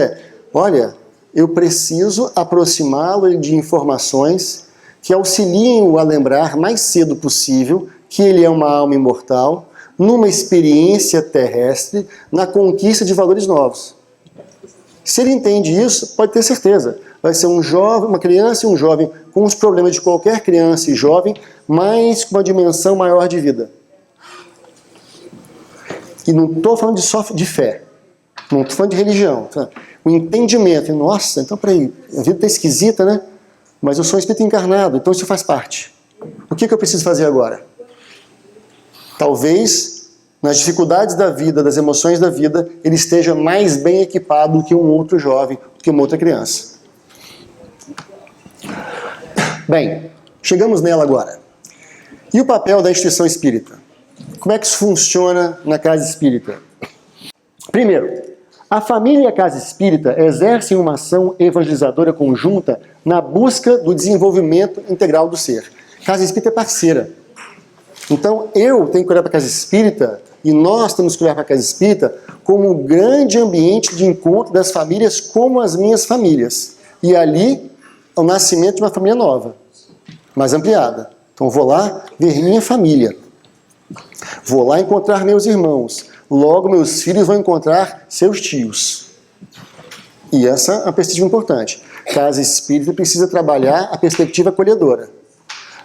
olha, eu preciso aproximá-lo de informações que auxiliem-o a lembrar mais cedo possível que ele é uma alma imortal, numa experiência terrestre, na conquista de valores novos. Se ele entende isso, pode ter certeza, vai ser um jovem, uma criança e um jovem com os problemas de qualquer criança e jovem, mas com uma dimensão maior de vida. E não estou falando só de fé, não estou falando de religião. O entendimento, nossa, então peraí, a vida está esquisita, né? Mas eu sou um espírito encarnado, então isso faz parte. O que eu preciso fazer agora? Talvez, nas dificuldades da vida, das emoções da vida, ele esteja mais bem equipado do que um outro jovem, do que uma outra criança. Bem, chegamos nela agora. E o papel da instituição espírita? Como é que isso funciona na casa espírita? Primeiro, a família e a casa espírita exercem uma ação evangelizadora conjunta na busca do desenvolvimento integral do ser. Casa espírita é parceira. Então, eu tenho que olhar para a casa espírita, e nós temos que olhar para a casa espírita como um grande ambiente de encontro das famílias como as minhas famílias. E ali, o nascimento de uma família nova, mais ampliada. Então, vou lá ver minha família. Vou lá encontrar meus irmãos. Logo, meus filhos vão encontrar seus tios. E essa é uma perspectiva importante. Casa espírita precisa trabalhar a perspectiva acolhedora.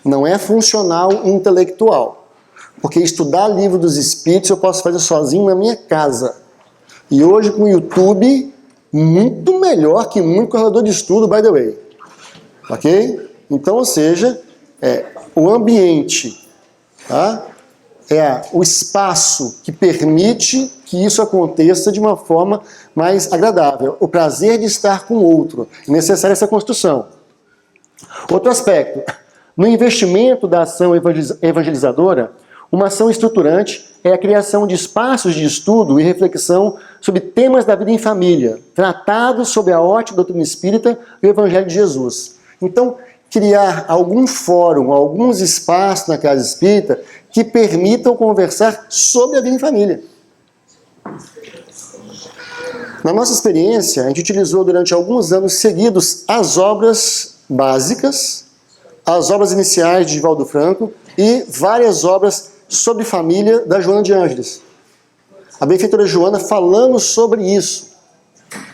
Não é funcional intelectual. Porque estudar livro dos espíritos eu posso fazer sozinho na minha casa. E hoje com o YouTube, muito melhor que muito corredor de estudo, by the way. Ok? Então, ou seja, o ambiente, tá? O espaço que permite que isso aconteça de uma forma mais agradável. O prazer de estar com o outro. É necessária essa construção. Outro aspecto. No investimento da ação evangelizadora, uma ação estruturante é a criação de espaços de estudo e reflexão sobre temas da vida em família, tratados sob a ótica da doutrina espírita e o Evangelho de Jesus. Então, criar algum fórum, alguns espaços na casa espírita que permitam conversar sobre a vida em família. Na nossa experiência, a gente utilizou durante alguns anos seguidos as obras básicas, as obras iniciais de Divaldo Franco e várias obras sobre família da Joana de Ângeles. A benfeitora Joana falando sobre isso.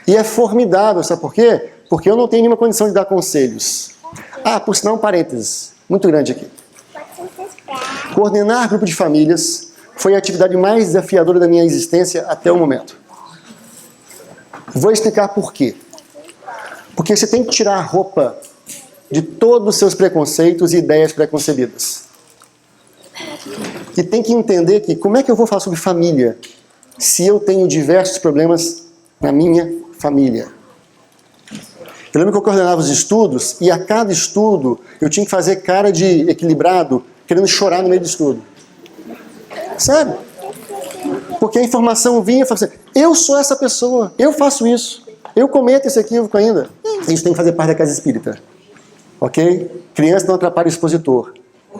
E é formidável, sabe por quê? Porque eu não tenho nenhuma condição de dar conselhos. Por sinal, um parênteses muito grande aqui. Coordenar grupo de famílias foi a atividade mais desafiadora da minha existência até o momento. Vou explicar por quê. Porque você tem que tirar a roupa de todos os seus preconceitos e ideias preconcebidas. E tem que entender que como é que eu vou falar sobre família se eu tenho diversos problemas na minha família? Eu lembro que eu coordenava os estudos e a cada estudo eu tinha que fazer cara de equilibrado, querendo chorar no meio do estudo. Sério? Porque a informação vinha e falava assim, eu sou essa pessoa, eu faço isso, eu cometo esse equívoco ainda. Isso tem que fazer parte da casa espírita. Ok? Criança não atrapalha o expositor.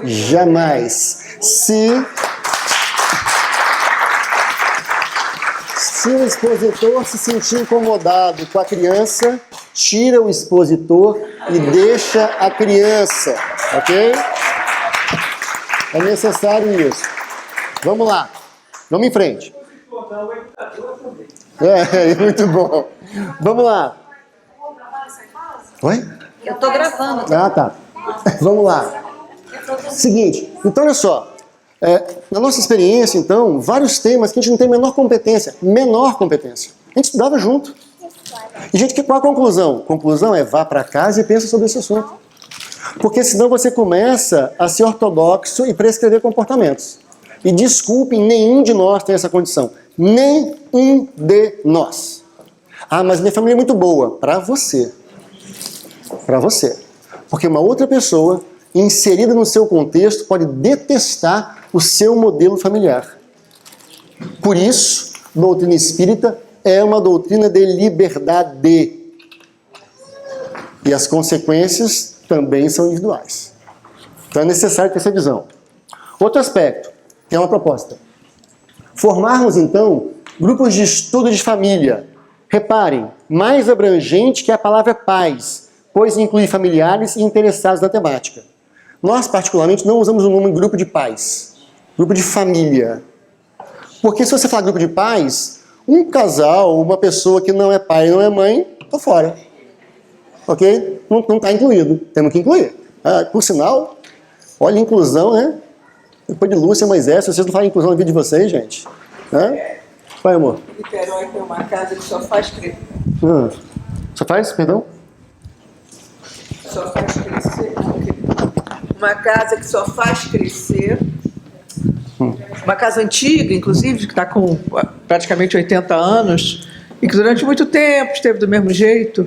Jamais. Se o expositor se sentir incomodado com a criança, tira o expositor e deixa a criança. Ok? É necessário isso. Vamos lá. Vamos em frente. Muito bom. Vamos lá. Oi? Eu tô gravando. Ah, tá. Vamos lá. Seguinte, então olha só. Na nossa experiência, então, vários temas que a gente não tem menor competência. Menor competência. A gente estudava junto. E, gente, qual a conclusão? Conclusão é vá para casa e pensa sobre esse assunto. Porque senão você começa a ser ortodoxo e prescrever comportamentos. E desculpem, nenhum de nós tem essa condição. Nenhum de nós. Ah, mas minha família é muito boa. Para você. Para você. Porque uma outra pessoa, inserida no seu contexto, pode detestar o seu modelo familiar. Por isso, doutrina espírita é uma doutrina de liberdade. E as consequências também são individuais. Então é necessário ter essa visão. Outro aspecto, que é uma proposta. Formarmos, então, grupos de estudo de família. Reparem, mais abrangente que a palavra pais, pois inclui familiares e interessados na temática. Nós, particularmente, não usamos o nome grupo de pais. Grupo de família. Porque se você falar grupo de pais, um casal, uma pessoa que não é pai e não é mãe, está fora. Ok? Não está incluído. Temos que incluir. Por sinal, olha a inclusão, né? Depois de Lúcia e Moisés, vocês não fazem inclusão na vida de vocês, gente. Vai, amor. Niterói tem uma casa que só faz crescer. Só faz? Perdão? Só faz crescer. Uma casa que só faz crescer. Uma casa antiga, inclusive, que está com praticamente 80 anos, e que durante muito tempo esteve do mesmo jeito,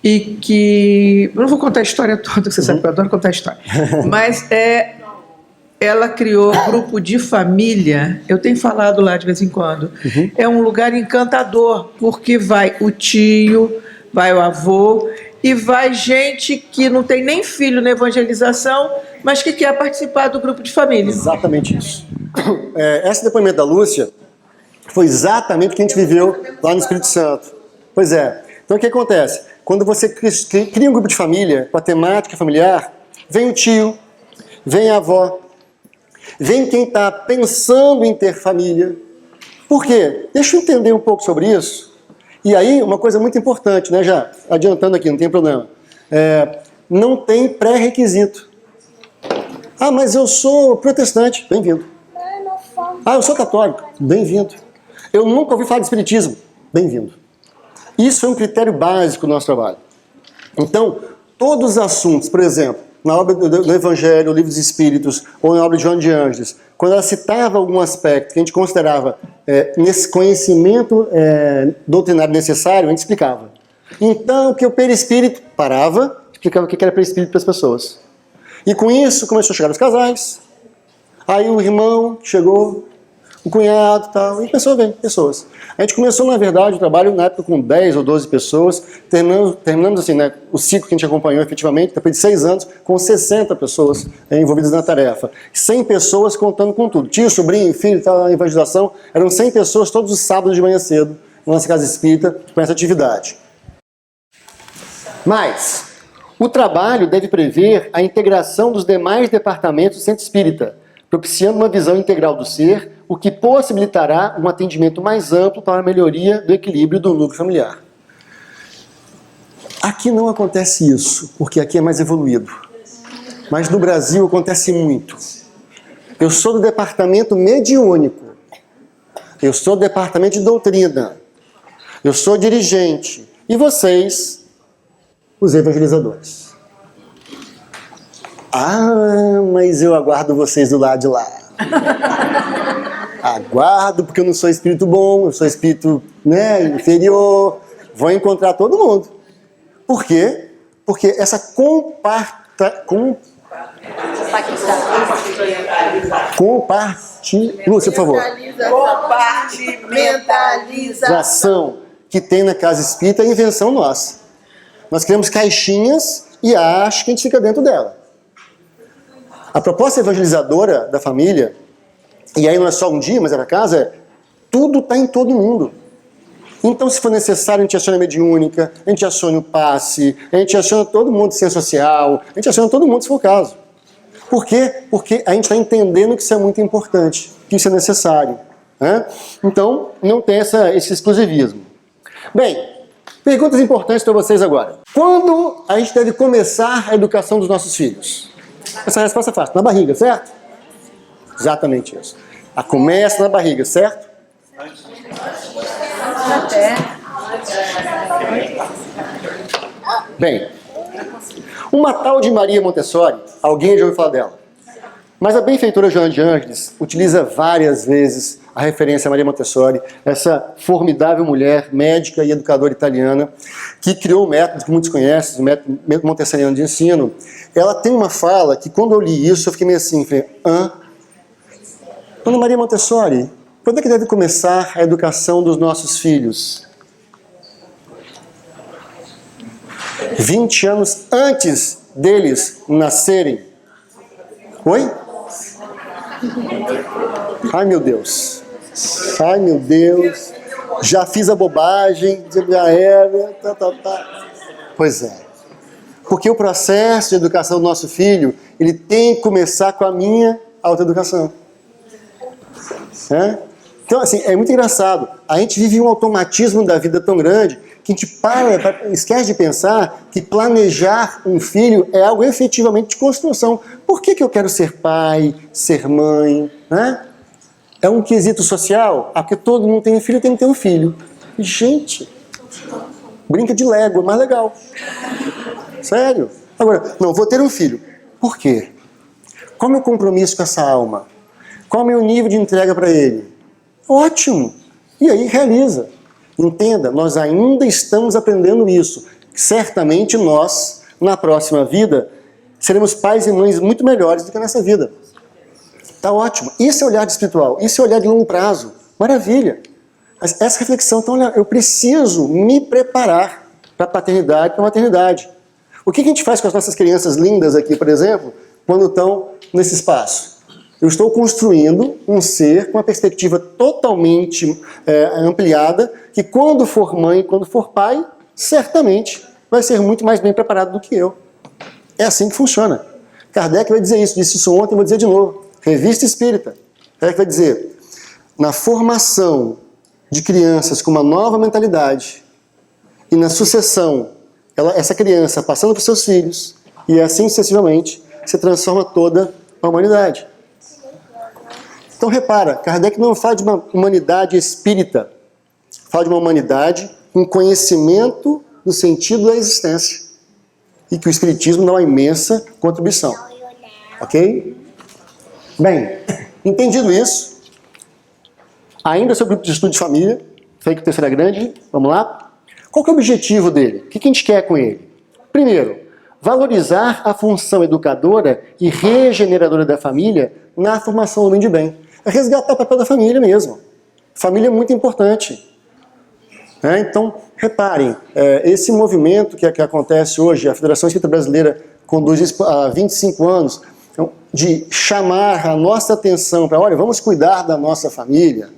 e que... Eu não vou contar a história toda, que você sabe que eu adoro contar a história. Mas ela criou grupo de família, eu tenho falado lá de vez em quando. É um lugar encantador, porque vai o tio, vai o avô, e vai gente que não tem nem filho na evangelização, mas que quer participar do grupo de família. Exatamente isso. Esse depoimento da Lúcia foi exatamente o que a gente viveu lá no Espírito Santo. Pois é. Então o que acontece? Quando você cria um grupo de família com a temática familiar, vem o tio, vem a avó, vem quem está pensando em ter família. Por quê? Deixa eu entender um pouco sobre isso. E aí, uma coisa muito importante, né? Já adiantando aqui, não tem problema. Não tem pré-requisito. Ah, mas eu sou protestante. Bem-vindo. Ah, eu sou católico. Bem-vindo. Eu nunca ouvi falar de espiritismo. Bem-vindo. Isso é um critério básico do nosso trabalho. Então, todos os assuntos, por exemplo, na obra do Evangelho, o Livro dos Espíritos, ou na obra de Joana de Ângeles, quando ela citava algum aspecto que a gente considerava nesse conhecimento doutrinário necessário, a gente explicava. Então, que o perispírito parava, explicava o que era perispírito para as pessoas. E com isso, começou a chegar os casais, aí o irmão chegou, o cunhado e tal, e começou a ver pessoas. A gente começou, na verdade, o trabalho na época com 10 ou 12 pessoas, terminamos assim, né, o ciclo que a gente acompanhou efetivamente, depois de 6 anos, com 60 pessoas envolvidas na tarefa. 100 pessoas contando com tudo. Tio, sobrinho, filho, tal, a evangelização, eram 100 pessoas todos os sábados de manhã cedo, na nossa casa espírita, com essa atividade. Mas, o trabalho deve prever a integração dos demais departamentos do centro espírita, propiciando uma visão integral do ser, o que possibilitará um atendimento mais amplo para a melhoria do equilíbrio do núcleo familiar. Aqui não acontece isso, porque aqui é mais evoluído. Mas no Brasil acontece muito. Eu sou do departamento mediúnico. Eu sou do departamento de doutrina. Eu sou dirigente. E vocês, os evangelizadores. Ah, mas eu aguardo vocês do lado de lá. Aguardo, porque eu não sou espírito bom, eu sou espírito inferior. Vou encontrar todo mundo. Por quê? Porque essa Lúcia, por favor. Compartimentalização. Que tem na casa espírita é invenção nossa. Nós criamos caixinhas e acho que a gente fica dentro dela. A proposta evangelizadora da família, e aí não é só um dia, mas é na casa, é tudo está em todo mundo. Então, se for necessário, a gente aciona a mediúnica, a gente aciona o passe, a gente aciona todo mundo de ciência social, a gente aciona todo mundo se for o caso. Por quê? Porque a gente está entendendo que isso é muito importante, que isso é necessário. Né? Então, não tem esse exclusivismo. Bem, perguntas importantes para vocês agora. Quando a gente deve começar a educação dos nossos filhos? Essa resposta é fácil. Na barriga, certo? Exatamente isso. Começa na barriga, certo? Bem, uma tal de Maria Montessori, alguém já ouviu falar dela. Mas a benfeitora Joana de Ângeles utiliza várias vezes a referência a Maria Montessori, essa formidável mulher, médica e educadora italiana, que criou o método que muitos conhecem, o método montessoriano de ensino. Ela tem uma fala que, quando eu li isso, eu fiquei meio assim, Dona Maria Montessori, quando é que deve começar a educação dos nossos filhos? 20 anos antes deles nascerem. Oi? Ai, meu Deus. Ai, meu Deus. Já fiz a bobagem, já era. Pois é. Porque o processo de educação do nosso filho, ele tem que começar com a minha autoeducação. Então, assim, é muito engraçado. A gente vive um automatismo da vida tão grande que a gente esquece de pensar que planejar um filho é algo efetivamente de construção. Por que eu quero ser pai, ser mãe? Né? É um quesito social? Porque todo mundo tem um filho, tem que ter um filho. Gente, brinca de Lego, é mais legal. Sério? Agora, não, vou ter um filho. Por quê? Qual é o meu compromisso com essa alma? Qual é o meu nível de entrega para ele? Ótimo! E aí realiza. Entenda, nós ainda estamos aprendendo isso. Certamente nós, na próxima vida, seremos pais e mães muito melhores do que nessa vida. Tá ótimo. Isso é olhar de espiritual, isso é olhar de longo prazo. Maravilha. Mas essa reflexão, então, olha, eu preciso me preparar para a paternidade, para a maternidade. O que a gente faz com as nossas crianças lindas aqui, por exemplo, quando estão nesse espaço? Eu estou construindo um ser com uma perspectiva totalmente ampliada, que quando for mãe, quando for pai, certamente vai ser muito mais bem preparado do que eu. É assim que funciona. Kardec vai dizer isso, disse isso ontem, vou dizer de novo. Revista Espírita. Kardec vai dizer, na formação de crianças com uma nova mentalidade e na sucessão, essa criança passando para os seus filhos e assim sucessivamente, se transforma toda a humanidade. Então repara, Kardec não fala de uma humanidade espírita, fala de uma humanidade com conhecimento do sentido da existência. E que o Espiritismo dá uma imensa contribuição. Ok? Bem, entendido isso, ainda sobre o grupo de estudo de família, foi que o terceiro é grande, vamos lá? Qual que é o objetivo dele? O que a gente quer com ele? Primeiro, valorizar a função educadora e regeneradora da família na formação do homem de bem. É resgatar o papel da família mesmo. Família é muito importante. Então, reparem, esse movimento que acontece hoje, a Federação Espírita Brasileira conduz isso há 25 anos, de chamar a nossa atenção para, olha, vamos cuidar da nossa família,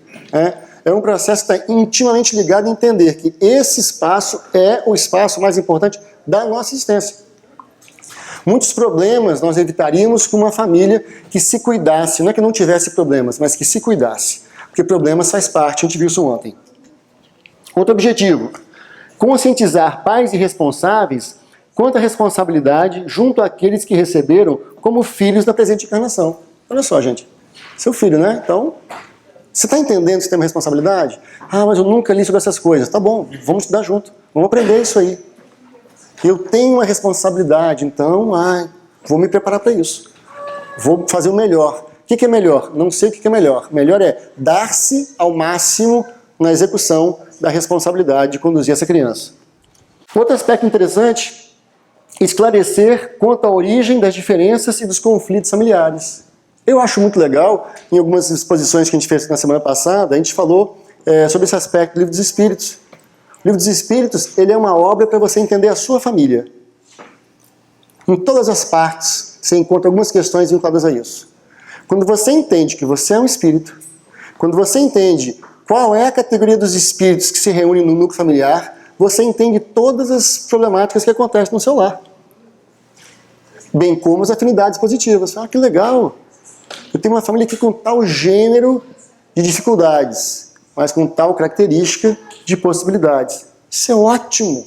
é um processo que está intimamente ligado a entender que esse espaço é o espaço mais importante da nossa existência. Muitos problemas nós evitaríamos com uma família que se cuidasse, não é que não tivesse problemas, mas que se cuidasse, porque problemas faz parte, a gente viu isso ontem. Outro objetivo, conscientizar pais e responsáveis quanto à responsabilidade junto àqueles que receberam como filhos da presente encarnação. Olha só, gente, seu filho, né? Então, você está entendendo que você tem uma responsabilidade? Mas eu nunca li sobre essas coisas. Tá bom, vamos estudar junto, vamos aprender isso aí. Eu tenho uma responsabilidade, então, vou me preparar para isso. Vou fazer o melhor. O que é melhor? Não sei o que é melhor. Melhor é dar-se ao máximo na execução da responsabilidade de conduzir essa criança. Outro aspecto interessante, esclarecer quanto à origem das diferenças e dos conflitos familiares. Eu acho muito legal, em algumas exposições que a gente fez na semana passada, a gente falou sobre esse aspecto do Livro dos Espíritos. O Livro dos Espíritos, ele é uma obra para você entender a sua família. Em todas as partes, você encontra algumas questões vinculadas a isso. Quando você entende que você é um espírito, quando você entende qual é a categoria dos espíritos que se reúnem no núcleo familiar, você entende todas as problemáticas que acontecem no seu lar. Bem como as afinidades positivas. Ah, que legal! Eu tenho uma família aqui com tal gênero de dificuldades, mas com tal característica de possibilidades. Isso é ótimo!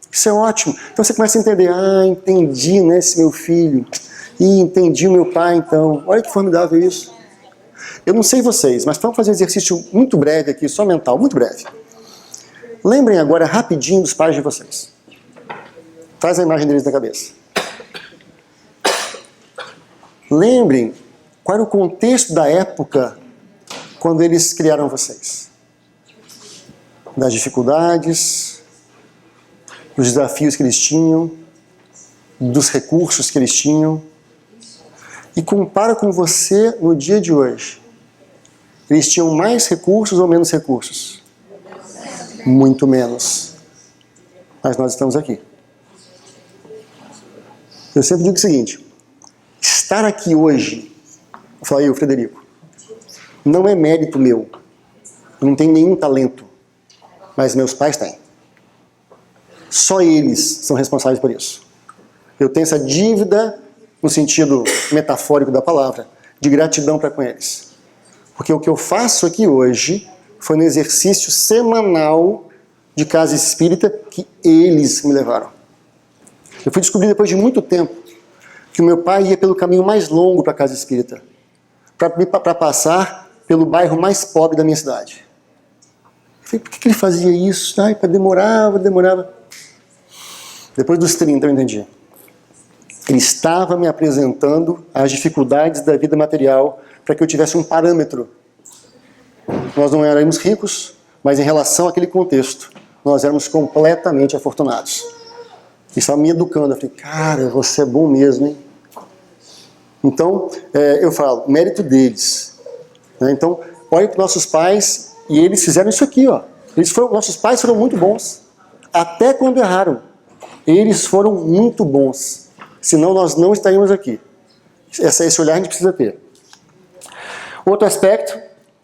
Isso é ótimo! Então você começa a entender, entendi, né, esse meu filho. E entendi o meu pai, então. Olha que formidável isso. Eu não sei vocês, mas vamos fazer um exercício muito breve aqui, só mental, muito breve. Lembrem agora rapidinho dos pais de vocês. Traz a imagem deles na cabeça. Lembrem qual era o contexto da época quando eles criaram vocês. Das dificuldades, dos desafios que eles tinham, dos recursos que eles tinham. E compara com você no dia de hoje. Eles tinham mais recursos ou menos recursos? Muito menos. Mas nós estamos aqui. Eu sempre digo o seguinte, estar aqui hoje, vou falar eu, Frederico, não é mérito meu. Eu não tenho nenhum talento, mas meus pais têm. Só eles são responsáveis por isso. Eu tenho essa dívida, no sentido metafórico da palavra, de gratidão para com eles. Porque o que eu faço aqui hoje foi no exercício semanal de casa espírita que eles me levaram. Eu fui descobrir depois de muito tempo que o meu pai ia pelo caminho mais longo para a casa espírita, para passar pelo bairro mais pobre da minha cidade. Eu falei, por que ele fazia isso? Demorava. Depois dos 30 eu entendi. Ele estava me apresentando as dificuldades da vida material para que eu tivesse um parâmetro. Nós não éramos ricos, mas em relação àquele contexto, nós éramos completamente afortunados. E estava me educando. Eu falei, cara, você é bom mesmo, hein? Então, eu falo, mérito deles. Então, olhe para nossos pais e eles fizeram isso aqui, ó. Nossos pais foram muito bons. Até quando erraram. Eles foram muito bons. Senão nós não estaríamos aqui. Esse olhar a gente precisa ter. Outro aspecto,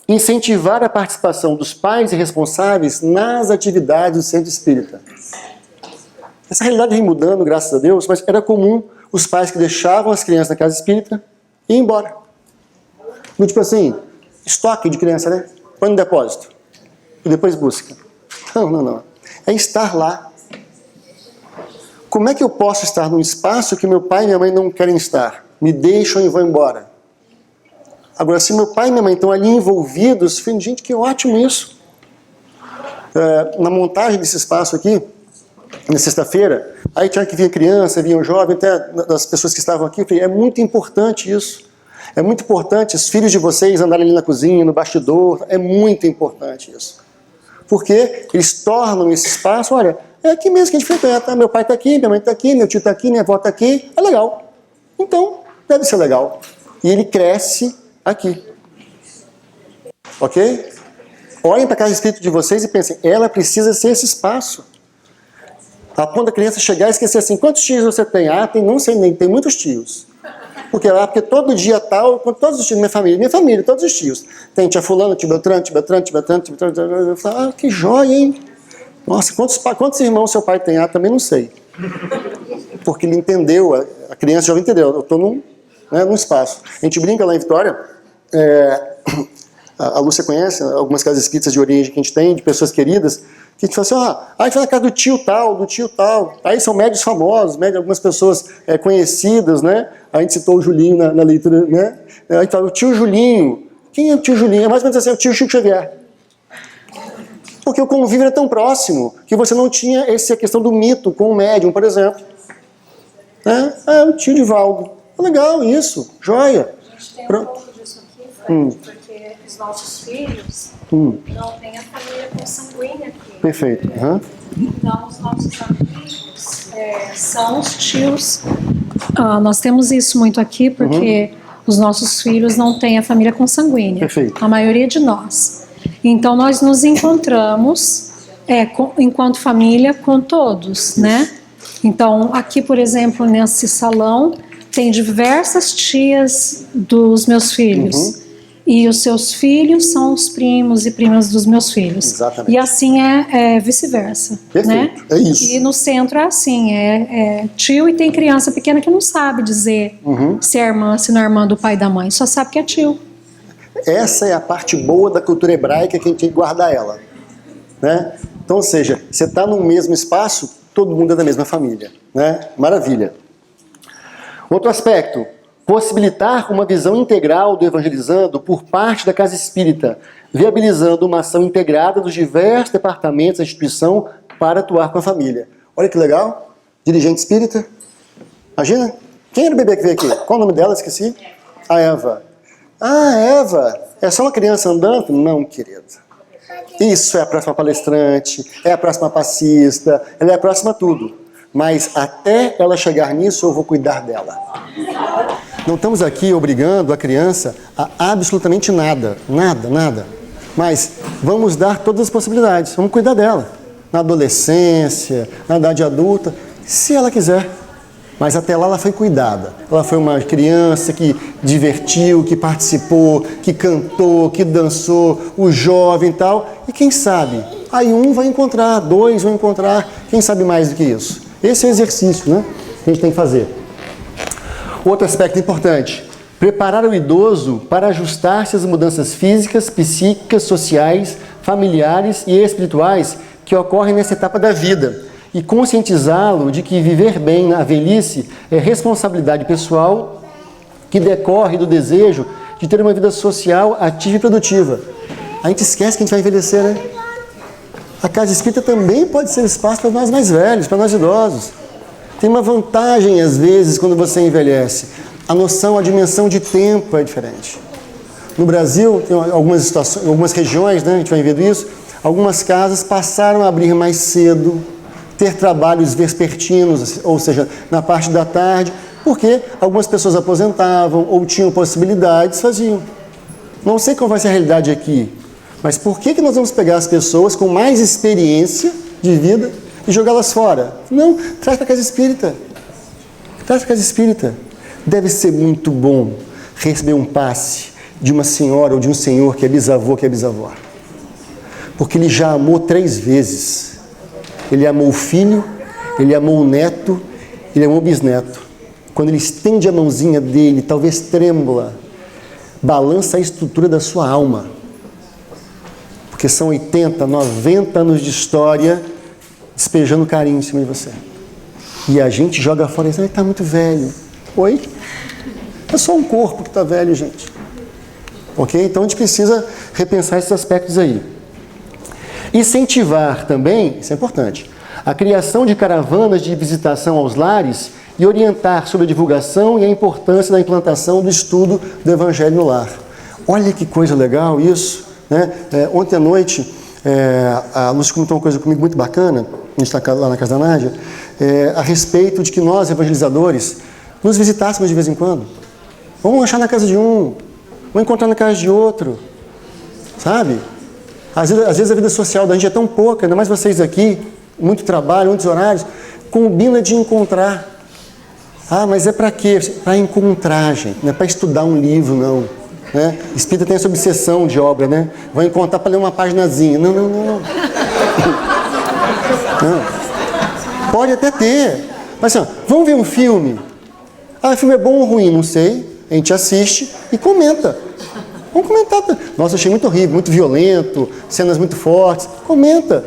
incentivar a participação dos pais e responsáveis nas atividades do centro espírita. Essa realidade vem mudando, graças a Deus, mas era comum os pais que deixavam as crianças na casa espírita e ir embora. Tipo assim, estoque de criança, né? Põe no depósito. E depois busca. Não. É estar lá. Como é que eu posso estar num espaço que meu pai e minha mãe não querem estar? Me deixam e vão embora. Agora, se meu pai e minha mãe estão ali envolvidos, eu falei, gente, que ótimo isso. Na montagem desse espaço aqui, na sexta-feira, aí tinha que vir criança, vinha um jovem, até das pessoas que estavam aqui, eu falei, é muito importante isso. É muito importante os filhos de vocês andarem ali na cozinha, no bastidor, é muito importante isso. Porque eles tornam esse espaço, olha, é aqui mesmo que a gente frequenta. Meu pai está aqui, minha mãe está aqui, meu tio está aqui, minha avó está aqui. É legal. Então, deve ser legal. E ele cresce aqui. Ok? Olhem para a casa espírita de vocês e pensem, ela precisa ser esse espaço. A ponto da criança chegar e esquecer assim, quantos tios você tem? Não sei nem, tem muitos tios. Porque todo dia tal, todos os tios da minha família, todos os tios. Tem tia fulano, tio Beltrano. Eu falo, que joia, hein? Nossa, quantos irmãos seu pai tem? Também não sei. Porque ele entendeu, a criança já entendeu, eu estou num espaço. A gente brinca lá em Vitória, a Lúcia conhece algumas casas espíritas de origem que a gente tem, de pessoas queridas, que a gente fala assim, a gente vai na casa do tio tal. Aí são médios famosos, algumas pessoas conhecidas, né? A gente citou o Julinho na leitura, né? A gente fala, o tio Julinho. Quem é o tio Julinho? É mais ou menos assim, o tio Chico Xavier. Porque o convívio era tão próximo que você não tinha a questão do mito com o médium, por exemplo. O tio Divaldo. Legal, isso, joia. A gente tem um pouco disso aqui, porque os nossos filhos não têm a família consanguínea aqui. Perfeito. Então, os nossos amigos são os tios. Nós temos isso muito aqui porque os nossos filhos não têm a família consanguínea. Perfeito. A maioria de nós. Então, nós nos encontramos enquanto família com todos, né? Então, aqui, por exemplo, nesse salão, tem diversas tias dos meus filhos. E os seus filhos são os primos e primas dos meus filhos. Exatamente. E assim vice-versa. Perfeito, né? é isso. E no centro é assim, tio, e tem criança pequena que não sabe dizer se é irmã, se não é irmã do pai e da mãe, só sabe que é tio. Essa é a parte boa da cultura hebraica, que a gente tem que guardar ela. Né? Então, ou seja, você está no mesmo espaço, todo mundo é da mesma família. Né? Maravilha. Outro aspecto, possibilitar uma visão integral do evangelizando por parte da Casa Espírita, viabilizando uma ação integrada dos diversos departamentos da instituição para atuar com a família. Olha que legal. Dirigente espírita. Imagina. Quem era o bebê que veio aqui? Qual o nome dela? Esqueci. A Eva. Ah, Eva. É só uma criança andando? Não, querida. Isso é a próxima palestrante, é a próxima passista, ela é a próxima tudo. Mas até ela chegar nisso, eu vou cuidar dela. Não estamos aqui obrigando a criança a absolutamente nada. Nada, nada. Mas vamos dar todas as possibilidades. Vamos cuidar dela. Na adolescência, na idade adulta, se ela quiser. Mas até lá ela foi cuidada. Ela foi uma criança que divertiu, que participou, que cantou, que dançou, o jovem e tal. E quem sabe? Aí um vai encontrar, dois vão encontrar, quem sabe mais do que isso. Esse é o exercício, né, que a gente tem que fazer. Outro aspecto importante, preparar o idoso para ajustar-se às mudanças físicas, psíquicas, sociais, familiares e espirituais que ocorrem nessa etapa da vida e conscientizá-lo de que viver bem na velhice é responsabilidade pessoal que decorre do desejo de ter uma vida social ativa e produtiva. A gente esquece que a gente vai envelhecer, né? A Casa Espírita também pode ser espaço para nós mais velhos, para nós idosos. Tem uma vantagem, às vezes, quando você envelhece. A noção, a dimensão de tempo é diferente. No Brasil, tem algumas situações, algumas regiões, né, a gente vai vendo isso, algumas casas passaram a abrir mais cedo, ter trabalhos vespertinos, ou seja, na parte da tarde, porque algumas pessoas aposentavam ou tinham possibilidades, faziam. Não sei qual vai ser a realidade aqui, mas por que nós vamos pegar as pessoas com mais experiência de vida e jogá-las fora? Não, traz para a Casa Espírita. Traz para a Casa Espírita. Deve ser muito bom receber um passe de uma senhora ou de um senhor que é bisavô, que é bisavó. Porque ele já amou 3 vezes. Ele amou o filho, ele amou o neto, ele amou o bisneto. Quando ele estende a mãozinha dele, talvez trêmula, balança a estrutura da sua alma. Porque são 80, 90 anos de história despejando carinho em cima de você. E a gente joga fora e diz, ele está muito velho. Oi? É só um corpo que está velho, gente. Ok? Então a gente precisa repensar esses aspectos aí. Incentivar também, isso é importante, a criação de caravanas de visitação aos lares e orientar sobre a divulgação e a importância da implantação do estudo do Evangelho no lar. Olha que coisa legal isso. Né? Ontem à noite, a Lúcia comentou uma coisa comigo muito bacana, a gente está lá na casa da Nádia, a respeito de que nós, evangelizadores, nos visitássemos de vez em quando. Vamos achar na casa de um, vamos encontrar na casa de outro, sabe? Às vezes a vida social da gente é tão pouca, ainda mais vocês aqui, muito trabalho, muitos horários, combina de encontrar. Ah, mas é para quê? Para encontrar, gente, não é para estudar um livro, não. Né? Espírita tem essa obsessão de obra, né? Vai encontrar para ler uma paginazinha. Não. Não. Pode até ter. Mas assim, vamos ver um filme. Ah, o filme é bom ou ruim? Não sei. A gente assiste e comenta. Vamos comentar. Nossa, achei muito horrível, muito violento, cenas muito fortes. Comenta.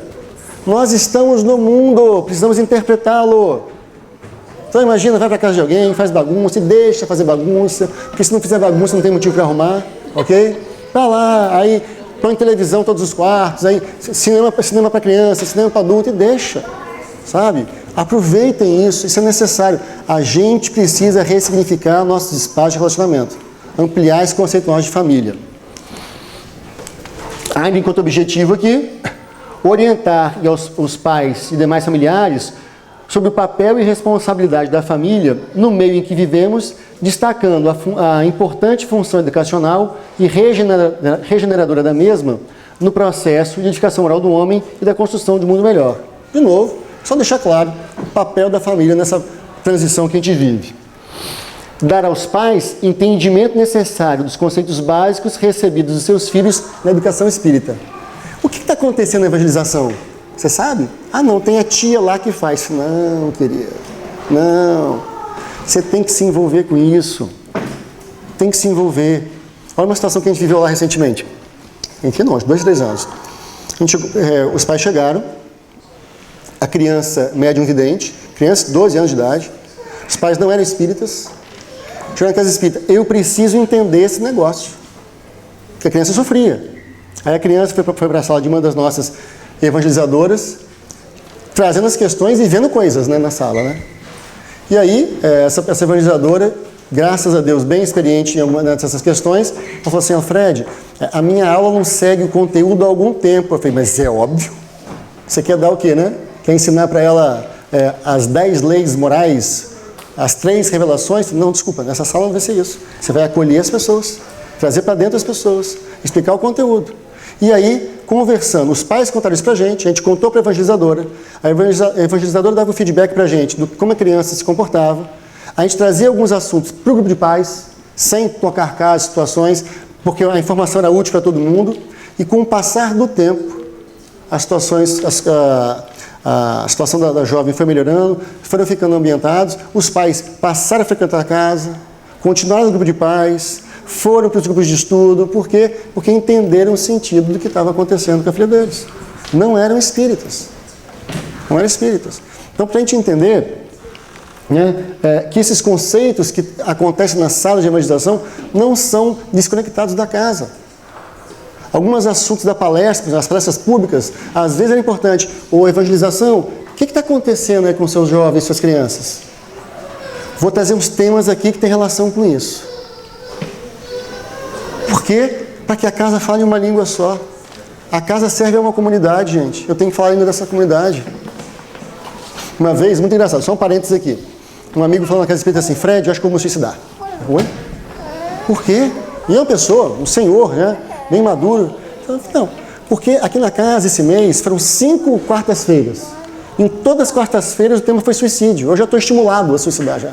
Nós estamos no mundo, precisamos interpretá-lo. Então imagina, vai para casa de alguém, faz bagunça e deixa fazer bagunça, porque se não fizer bagunça não tem motivo para arrumar, ok? Vai lá, aí põe televisão em todos os quartos, aí cinema para criança, cinema para adulto e deixa, sabe? Aproveitem isso é necessário. A gente precisa ressignificar nossos espaços de relacionamento, ampliar esse conceito nosso de família. Ainda enquanto objetivo aqui, orientar os pais e demais familiares sobre o papel e responsabilidade da família no meio em que vivemos, destacando a importante função educacional e regeneradora da mesma no processo de edificação moral do homem e da construção de um mundo melhor. De novo, só deixar claro o papel da família nessa transição que a gente vive. Dar aos pais entendimento necessário dos conceitos básicos recebidos dos seus filhos na educação espírita. O que está acontecendo na evangelização? Você sabe? Ah, não, tem a tia lá que faz. Não, querido, não. Você tem que se envolver com isso. Tem que se envolver. Olha uma situação que a gente viveu lá recentemente. Enfim, não, uns 2, 3 anos. Os pais chegaram, a criança médium vidente, criança de 12 anos de idade, os pais não eram espíritas, chegaram na casa espírita, eu preciso entender esse negócio, porque a criança sofria. Aí a criança foi para a sala de uma das nossas evangelizadoras, trazendo as questões e vendo coisas, né, na sala, né? E aí, essa evangelizadora, graças a Deus, bem experiente em alguma dessas questões, ela falou assim: Alfred, a minha aula não segue o conteúdo há algum tempo. Eu falei, mas é óbvio. Você quer dar o quê, né? Quer ensinar para ela as 10 leis morais, as 3 revelações? Não, desculpa, nessa sala não vai ser isso. Você vai acolher as pessoas, trazer para dentro as pessoas, explicar o conteúdo. E aí, conversando, os pais contaram isso para a gente contou para a evangelizadora dava o feedback para a gente do como a criança se comportava, a gente trazia alguns assuntos para o grupo de pais, sem tocar casos, situações, porque a informação era útil para todo mundo, e com o passar do tempo, as situações, a situação da jovem foi melhorando, foram ficando ambientados, os pais passaram a frequentar a casa, continuaram no grupo de pais, foram para os grupos de estudo. Por quê? Porque entenderam o sentido do que estava acontecendo com a filha deles. Não eram espíritas. Não eram espíritas. Então, para a gente entender, né, que esses conceitos que acontecem na sala de evangelização não são desconectados da casa. Alguns assuntos da palestra, nas palestras públicas, às vezes é importante. Ou evangelização, o que está acontecendo aí com seus jovens, suas crianças? Vou trazer uns temas aqui que tem relação com isso. Por quê? Para que a casa fale uma língua só. A casa serve a uma comunidade, gente. Eu tenho que falar a língua dessa comunidade. Uma vez, muito engraçado, só um parênteses aqui. Um amigo falou na casa espírita assim: Fred, eu acho que eu vou me suicidar. Oi? Por quê? E é uma pessoa, um senhor, né, bem maduro. Não, porque aqui na casa esse mês foram 5 quartas-feiras. Em todas as quartas-feiras o tema foi suicídio. Eu já estou estimulado a suicidar já.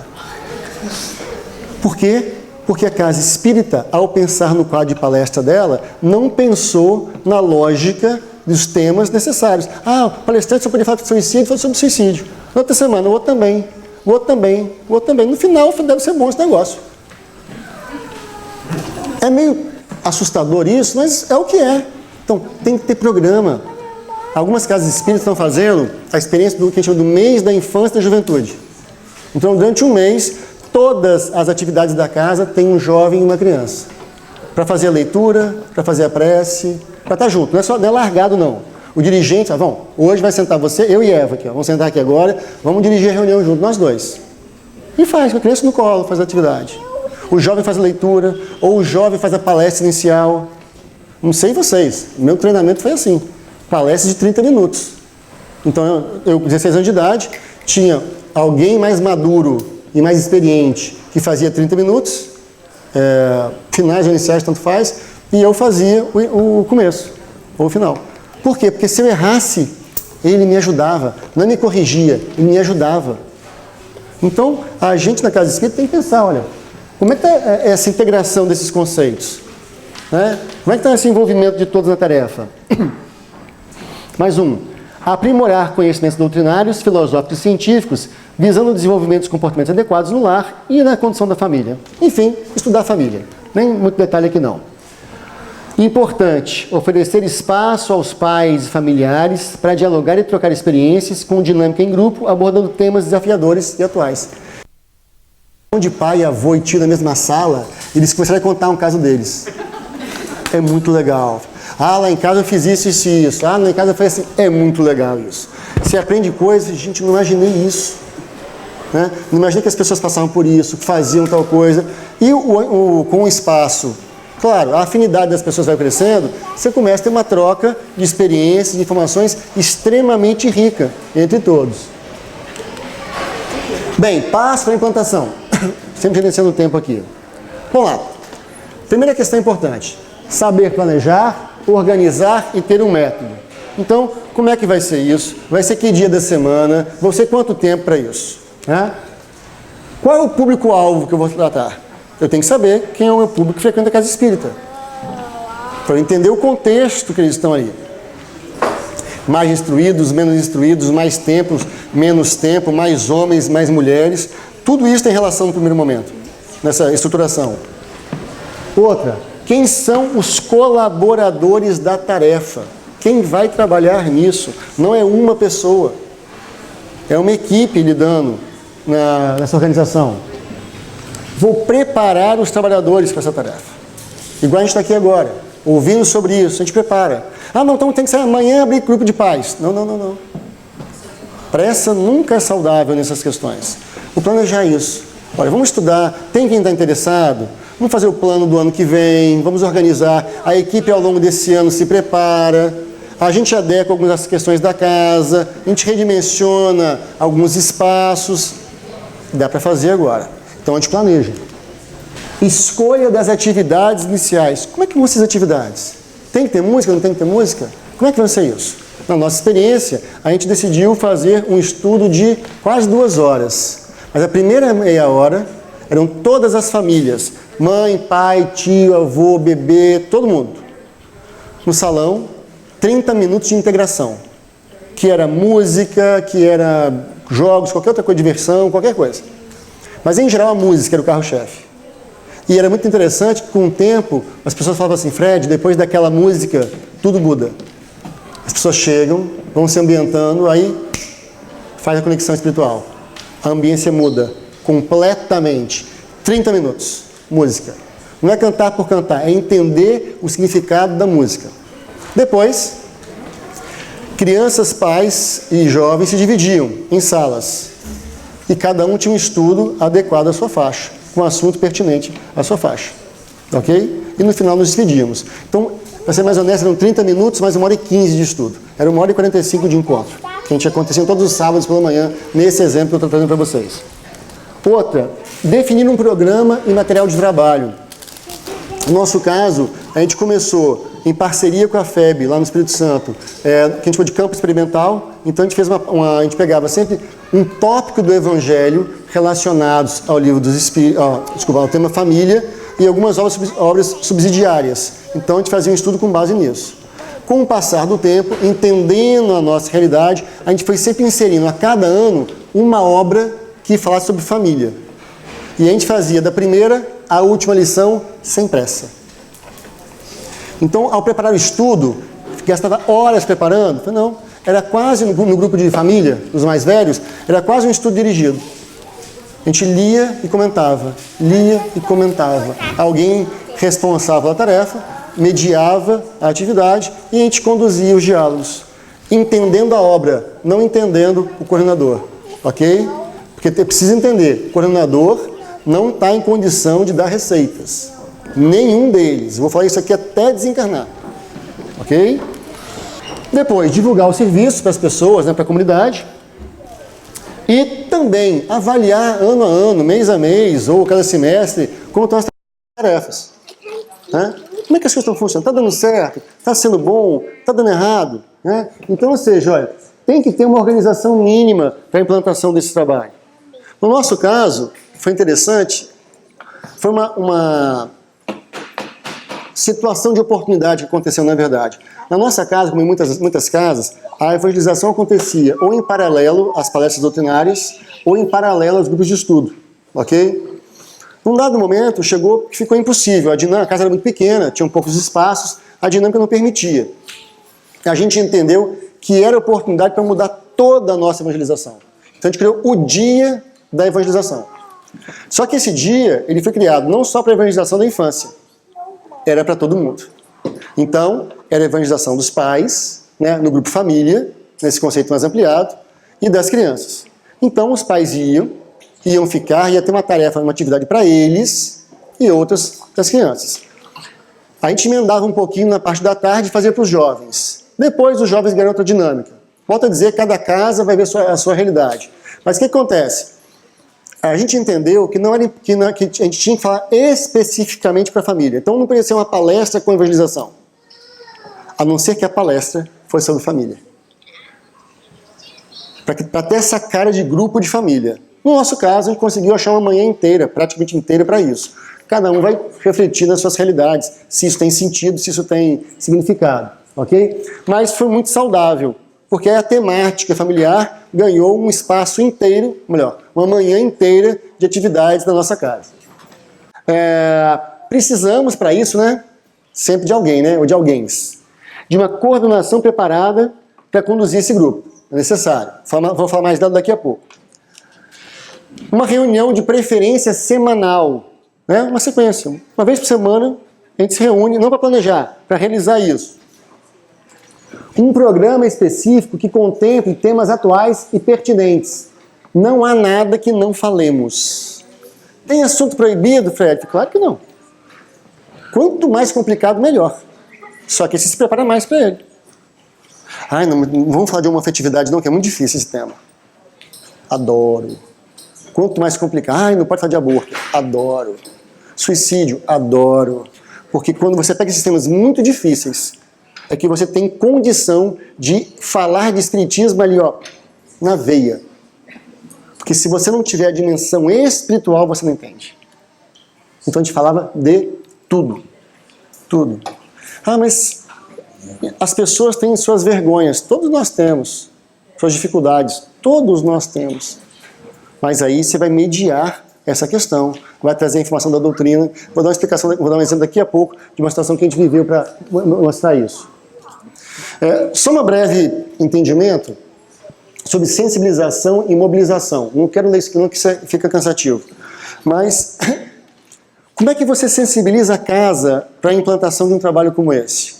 Por quê? Porque a casa espírita, ao pensar no quadro de palestra dela, não pensou na lógica dos temas necessários. Ah, o palestrante só podia falar sobre suicídio, falou sobre suicídio. Na outra semana, o outro também, o outro também, o outro também. No final, deve ser bom esse negócio. É meio assustador isso, mas é o que é. Então, tem que ter programa. Algumas casas espíritas estão fazendo a experiência do que a gente chama do mês da infância e da juventude. Então, durante um mês, todas as atividades da casa tem um jovem e uma criança. Para fazer a leitura, para fazer a prece, para estar junto. Não é largado, não. O dirigente, hoje vai sentar você, eu e Eva aqui, vamos sentar aqui agora, vamos dirigir a reunião junto, nós dois. E faz, com a criança no colo, faz a atividade. O jovem faz a leitura, ou o jovem faz a palestra inicial. Não sei vocês, meu treinamento foi assim, palestra de 30 minutos. Então, eu 16 anos de idade, tinha alguém mais maduro e mais experiente que fazia 30 minutos, finais ou iniciais, tanto faz, e eu fazia o começo, ou o final. Por quê? Porque se eu errasse, ele me ajudava, não me corrigia, ele me ajudava. Então, a gente na casa espírita tem que pensar, olha, como é que está essa integração desses conceitos? Né? Como é que está esse envolvimento de todos na tarefa? Mais um. Aprimorar conhecimentos doutrinários, filosóficos e científicos, visando o desenvolvimento dos comportamentos adequados no lar e na condição da família. Enfim, estudar a família. Nem muito detalhe aqui não. Importante, oferecer espaço aos pais e familiares para dialogar e trocar experiências com dinâmica em grupo, abordando temas desafiadores e atuais. De pai, avô e tio na mesma sala, eles começaram a contar um caso deles. É muito legal. Ah, lá em casa eu fiz isso, isso e isso. Ah, lá em casa foi assim. É muito legal isso. Você aprende coisas, gente, não imaginei isso. Né? Não imaginei que as pessoas passavam por isso, que faziam tal coisa. E com o espaço Claro, a afinidade das pessoas vai crescendo, você começa a ter uma troca de experiências, de informações extremamente rica entre todos. Bem, passo para a implantação. Sempre gerenciando o tempo aqui. Vamos lá. Primeira questão importante. Saber planejar, organizar e ter um método. Então, como é que vai ser isso? Vai ser que dia da semana? Vai ser quanto tempo para isso? Né? Qual é o público-alvo que eu vou tratar? Eu tenho que saber quem é o meu público que frequenta a casa espírita. Para eu entender o contexto que eles estão ali. Mais instruídos, menos instruídos, mais tempo, menos tempo, mais homens, mais mulheres. Tudo isso tem relação no primeiro momento, nessa estruturação. Outra, quem são os colaboradores da tarefa? Quem vai trabalhar nisso? Não é uma pessoa, é uma equipe lidando nessa organização. Vou preparar os trabalhadores para essa tarefa. Igual a gente está aqui agora, ouvindo sobre isso, a gente prepara. Ah, não, então tem que ser amanhã abrir grupo de paz. Não. Pressa nunca é saudável nessas questões. Vou planejar isso. Olha, vamos estudar, tem quem está interessado? Vamos fazer o plano do ano que vem, vamos organizar. A equipe ao longo desse ano se prepara. A gente adequa algumas questões da casa, a gente redimensiona alguns espaços. Dá para fazer agora. Então a gente planeja. Escolha das atividades iniciais. Como é que vão ser as atividades? Tem que ter música, não tem que ter música? Como é que vai ser isso? Na nossa experiência, a gente decidiu fazer um estudo de quase 2 horas. Mas a primeira meia hora eram todas as famílias. Mãe, pai, tio, avô, bebê, todo mundo. No salão, 30 minutos de integração. Que era música, que era jogos, qualquer outra coisa, diversão, qualquer coisa. Mas em geral a música era o carro-chefe. E era muito interessante que com o tempo as pessoas falavam assim, Fred, depois daquela música tudo muda. As pessoas chegam, vão se ambientando, aí faz a conexão espiritual. A ambiência muda completamente. 30 minutos, música. Não é cantar por cantar, é entender o significado da música. Depois, crianças, pais e jovens se dividiam em salas. E cada um tinha um estudo adequado à sua faixa, com um assunto pertinente à sua faixa. Ok? E no final nos despedíamos. Então, para ser mais honesto, eram 30 minutos, mais 1h15 de estudo. Era 1h45 de encontro. Que a gente acontecia todos os sábados pela manhã, nesse exemplo que eu estou trazendo para vocês. Outra, definir um programa e material de trabalho. No nosso caso, a gente começou em parceria com a FEB, lá no Espírito Santo, que a gente chamou de campo experimental. Então a gente fez a gente pegava sempre um tópico do Evangelho relacionados ao livro dos Espíritos, ao tema família e algumas obras subsidiárias. Então a gente fazia um estudo com base nisso. Com o passar do tempo, entendendo a nossa realidade, a gente foi sempre inserindo a cada ano uma obra que falasse sobre família. E a gente fazia da primeira à última lição sem pressa. Então, ao preparar o estudo, gastava horas preparando? Não, era quase, no grupo de família, os mais velhos, era quase um estudo dirigido. A gente lia e comentava, lia e comentava. Alguém responsável pela tarefa mediava a atividade e a gente conduzia os diálogos, entendendo a obra, não entendendo o coordenador, ok? Porque precisa entender, o coordenador não está em condição de dar receitas. Nenhum deles. Vou falar isso aqui até desencarnar. Ok? Depois, divulgar o serviço para as pessoas, para a comunidade. E também avaliar ano a ano, mês a mês, ou cada semestre, como estão as tarefas. Né? Como é que as coisas estão funcionando? Está dando certo? Está sendo bom? Está dando errado? Né? Então, ou seja, olha, tem que ter uma organização mínima para a implantação desse trabalho. No nosso caso, foi interessante, foi uma situação de oportunidade que aconteceu na verdade. Na nossa casa, como em muitas casas, a evangelização acontecia ou em paralelo às palestras doutrinárias ou em paralelo aos grupos de estudo, ok? Num dado momento, chegou que ficou impossível. A casa era muito pequena, tinha poucos espaços, a dinâmica não permitia. A gente entendeu que era oportunidade para mudar toda a nossa evangelização. Então a gente criou o Dia da Evangelização. Só que esse dia, ele foi criado não só para a evangelização da infância, era para todo mundo. Então, era a evangelização dos pais, né, no grupo família, nesse conceito mais ampliado, e das crianças. Então, os pais iam ficar, ia ter uma tarefa, uma atividade para eles e outras das crianças. A gente emendava um pouquinho na parte da tarde e fazia para os jovens. Depois os jovens ganham outra dinâmica. Volto a dizer, cada casa vai ver a sua realidade. Mas o que acontece? A gente entendeu que, que a gente tinha que falar especificamente para a família. Então não podia ser uma palestra com evangelização. A não ser que a palestra fosse sobre família. Para ter essa cara de grupo de família. No nosso caso, a gente conseguiu achar uma manhã inteira, praticamente inteira, para isso. Cada um vai refletir nas suas realidades, se isso tem sentido, se isso tem significado, ok? Mas foi muito saudável, porque a temática familiar ganhou um espaço inteiro, melhor, uma manhã inteira de atividades na nossa casa. Precisamos para isso, né? Sempre de alguém, né? Ou de alguém. De uma coordenação preparada para conduzir esse grupo. É necessário. Vou falar mais dela daqui a pouco. Uma reunião de preferência semanal, né? Uma sequência. Uma vez por semana, a gente se reúne, não para planejar, para realizar isso. Um programa específico que contemple temas atuais e pertinentes. Não há nada que não falemos. Tem assunto proibido, Fred? Claro que não. Quanto mais complicado, melhor. Só que você se prepara mais para ele. Ai, não vamos falar de homoafetividade não, que é muito difícil esse tema. Adoro. Quanto mais complicado, ai, não pode falar de aborto. Adoro. Suicídio, adoro. Porque quando você pega esses temas muito difíceis, é que você tem condição de falar de espiritismo ali, ó, na veia. Porque se você não tiver a dimensão espiritual, você não entende. Então a gente falava de tudo. Tudo. Ah, mas as pessoas têm suas vergonhas. Todos nós temos. Suas dificuldades. Todos nós temos. Mas aí você vai mediar essa questão. Vai trazer a informação da doutrina. Vou dar uma explicação, vou dar um exemplo daqui a pouco de uma situação que a gente viveu para mostrar isso. Só um breve entendimento sobre sensibilização e mobilização. Não quero ler isso aqui não, que isso fica cansativo. Mas como é que você sensibiliza a casa para a implantação de um trabalho como esse?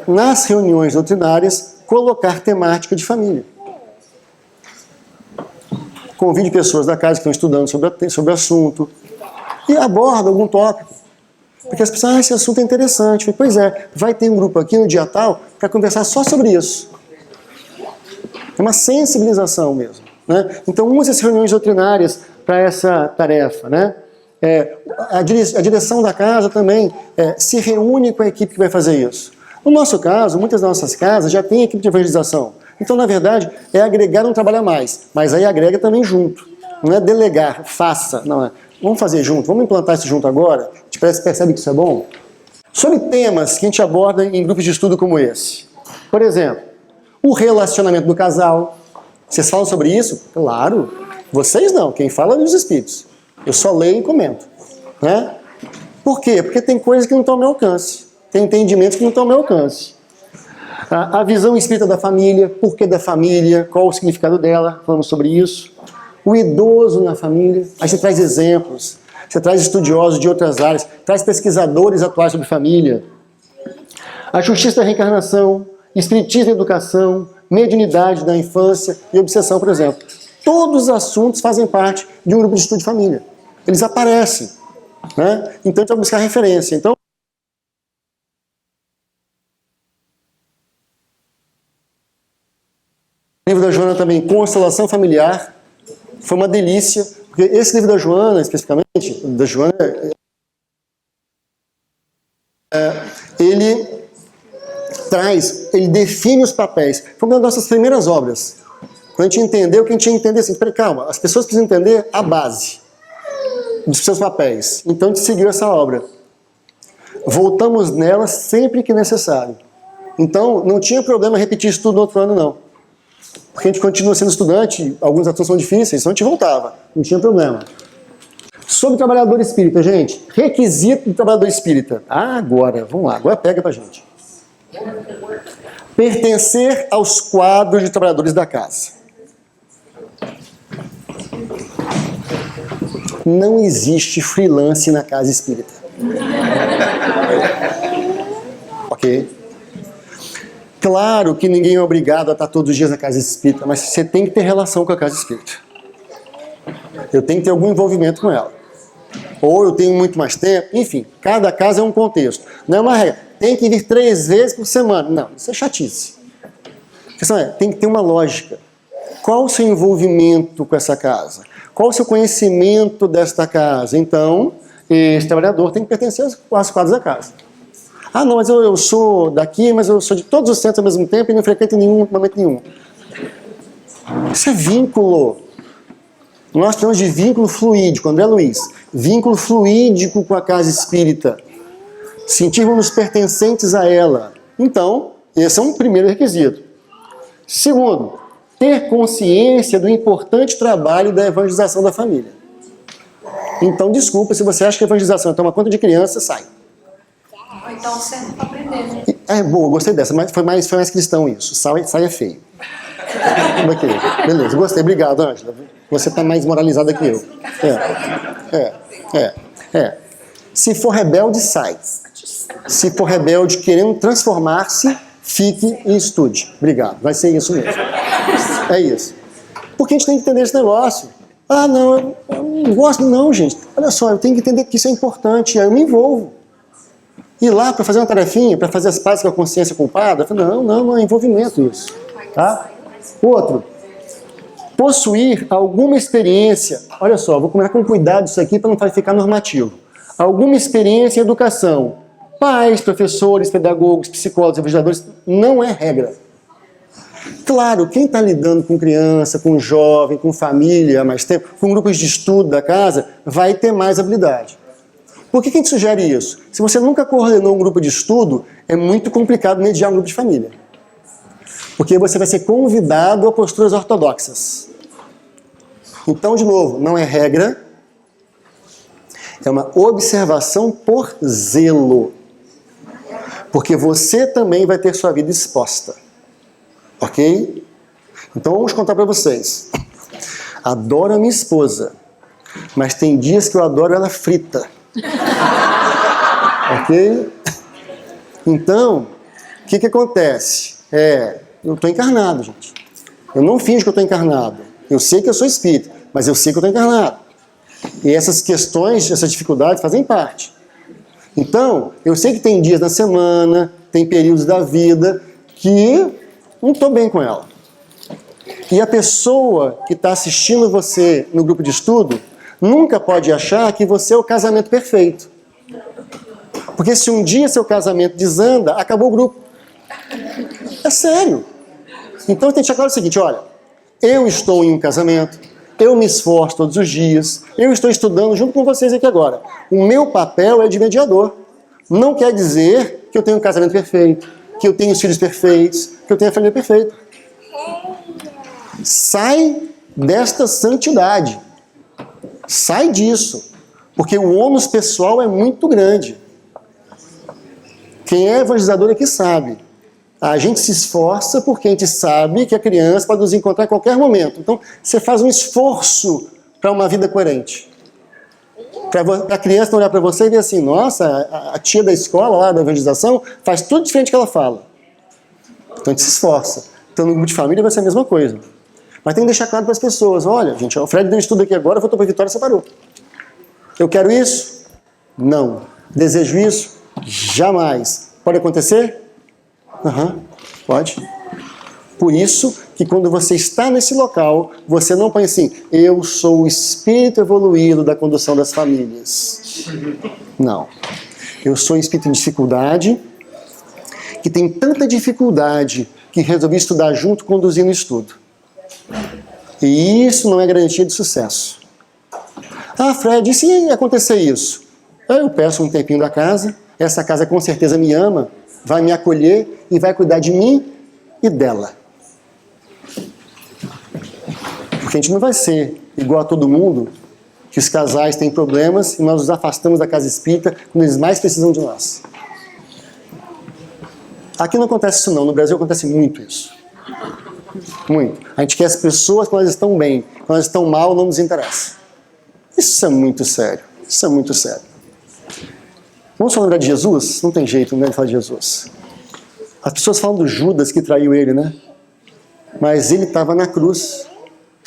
Nas reuniões doutrinárias, colocar temática de família. Convide pessoas da casa que estão estudando sobre o assunto e aborda algum tópico. Porque as pessoas, esse assunto é interessante. Pois é, vai ter um grupo aqui no dia tal para conversar só sobre isso. É uma sensibilização mesmo, né? Então use as reuniões doutrinárias para essa tarefa, né? A direção da casa também se reúne com a equipe que vai fazer isso. No nosso caso, muitas das nossas casas já têm equipe de evangelização. Então, na verdade, é agregar um trabalho a mais. Mas aí agrega também junto. Não é delegar, faça. Não é. Vamos fazer junto, vamos implantar isso junto agora. A gente percebe que isso é bom. Sobre temas que a gente aborda em grupos de estudo como esse. Por exemplo, o relacionamento do casal. Vocês falam sobre isso? Claro. Vocês não, quem fala é os espíritos. Eu só leio e comento. Né? Por quê? Porque tem coisas que não estão ao meu alcance. Tem entendimentos que não estão ao meu alcance. A visão espírita da família, por que da família, qual o significado dela, falamos sobre isso. O idoso na família, aí você traz exemplos, você traz estudiosos de outras áreas, traz pesquisadores atuais sobre família. A justiça da reencarnação, espiritismo e educação, mediunidade da infância e obsessão, por exemplo. Todos os assuntos fazem parte de um grupo de estudo de família. Eles aparecem, né? Então a gente vai buscar referência. Então, o livro da Joana também, Constelação Familiar, foi uma delícia, porque esse livro da Joana, especificamente, da Joana, ele define os papéis. Foi uma das nossas primeiras obras. Quando a gente entendeu que a gente tinha que entender assim, peraí, calma, as pessoas precisam entender a base dos seus papéis. Então a gente seguiu essa obra. Voltamos nela sempre que necessário. Então não tinha problema repetir isso tudo no outro ano, não. Porque a gente continua sendo estudante, alguns assuntos são difíceis, então a gente voltava, não tinha problema. Sobre o trabalhador espírita, gente, requisito do trabalhador espírita. Agora, vamos lá, agora pega pra gente. Pertencer aos quadros de trabalhadores da casa. Não existe freelance na casa espírita. Ok? Claro que ninguém é obrigado a estar todos os dias na casa espírita, mas você tem que ter relação com a casa espírita. Eu tenho que ter algum envolvimento com ela. ou eu tenho muito mais tempo, enfim, cada caso é um contexto. Não é uma regra, tem que vir 3 vezes por semana. Não, isso é chatice. A questão é, tem que ter uma lógica. Qual o seu envolvimento com essa casa? Qual o seu conhecimento desta casa? Então, esse trabalhador tem que pertencer às quadras da casa. Ah, não, mas eu sou daqui, mas eu sou de todos os centros ao mesmo tempo e não frequento em nenhum momento nenhum. Isso é vínculo. Nós falamos de vínculo fluídico, André Luiz. Vínculo fluídico com a casa espírita. Sentirmos-nos pertencentes a ela. Então, esse é um primeiro requisito. Segundo, ter consciência do importante trabalho da evangelização da família. Então, desculpa, se você acha que a evangelização é tomar conta de criança, sai. Ou então serve para aprender, né? É, boa, gostei dessa, mas foi mais cristão isso. Sai é feio. Ok, beleza, gostei, obrigado, Ângela. Você está mais moralizada que eu. Se for rebelde, sai. Se for rebelde querendo transformar-se, fique e estude. Obrigado, vai ser isso mesmo. É isso. Porque a gente tem que entender esse negócio. Ah, não, eu não gosto, não, gente. Olha só, eu tenho que entender que isso é importante, aí eu me envolvo. Ir lá para fazer uma tarefinha, para fazer as pazes com a consciência culpada, eu falo, não é envolvimento isso. Tá? Outro, possuir alguma experiência, olha só, vou começar com cuidado isso aqui para não ficar normativo. Alguma experiência em educação, pais, professores, pedagogos, psicólogos, evangelizadores, não é regra. Claro, quem está lidando com criança, com jovem, com família há mais tempo, com grupos de estudo da casa, vai ter mais habilidade. Por que a gente sugere isso? Se você nunca coordenou um grupo de estudo, é muito complicado mediar um grupo de família. Porque você vai ser convidado a posturas ortodoxas. Então, de novo, não é regra, é uma observação por zelo. Porque você também vai ter sua vida exposta. Ok? Então, vamos contar para vocês. Adoro a minha esposa, mas tem dias que eu adoro ela frita. Ok? Então, o que acontece? Eu estou encarnado, gente. Eu não finjo que eu estou encarnado. Eu sei que eu sou espírita, mas eu sei que eu estou encarnado. E essas questões, essas dificuldades fazem parte. Então, eu sei que tem dias na semana, tem períodos da vida que não estou bem com ela. E a pessoa que está assistindo você no grupo de estudo nunca pode achar que você é o casamento perfeito. Porque se um dia seu casamento desanda, acabou o grupo. É sério. Então tem que deixar claro o seguinte, olha, eu estou em um casamento, eu me esforço todos os dias, eu estou estudando junto com vocês aqui agora. O meu papel é de mediador. Não quer dizer que eu tenho um casamento perfeito, que eu tenho os filhos perfeitos, que eu tenho a família perfeita. Sai desta santidade. Sai disso. Porque o ônus pessoal é muito grande. Quem é evangelizador é que sabe. A gente se esforça porque a gente sabe que a criança pode nos encontrar em qualquer momento. Então, você faz um esforço para uma vida coerente. Para a criança não olhar para você e ver assim, nossa, a tia da escola lá, da evangelização, faz tudo diferente do que ela fala. Então a gente se esforça. Então no grupo de família vai ser a mesma coisa. Mas tem que deixar claro para as pessoas, olha, gente, o Fred deu estudo aqui agora, voltou para a Vitória e separou. Eu quero isso? Não. Desejo isso? Jamais. Pode acontecer? Pode. Por isso que quando você está nesse local, você não põe assim, eu sou o espírito evoluído da condução das famílias. Não. Eu sou um espírito em dificuldade, que tem tanta dificuldade que resolvi estudar junto, conduzindo o estudo. E isso não é garantia de sucesso. Ah, Fred, e se acontecer isso? Eu peço um tempinho da casa, essa casa com certeza me ama, vai me acolher e vai cuidar de mim e dela. Porque a gente não vai ser igual a todo mundo, que os casais têm problemas e nós nos afastamos da casa espírita quando eles mais precisam de nós. Aqui não acontece isso não, no Brasil acontece muito isso. Muito. A gente quer as pessoas quando elas estão bem, quando elas estão mal não nos interessa. Isso é muito sério, isso é muito sério. Vamos só lembrar de Jesus? Não tem jeito, né, de falar de Jesus. As pessoas falam do Judas que traiu ele, né? Mas ele estava na cruz,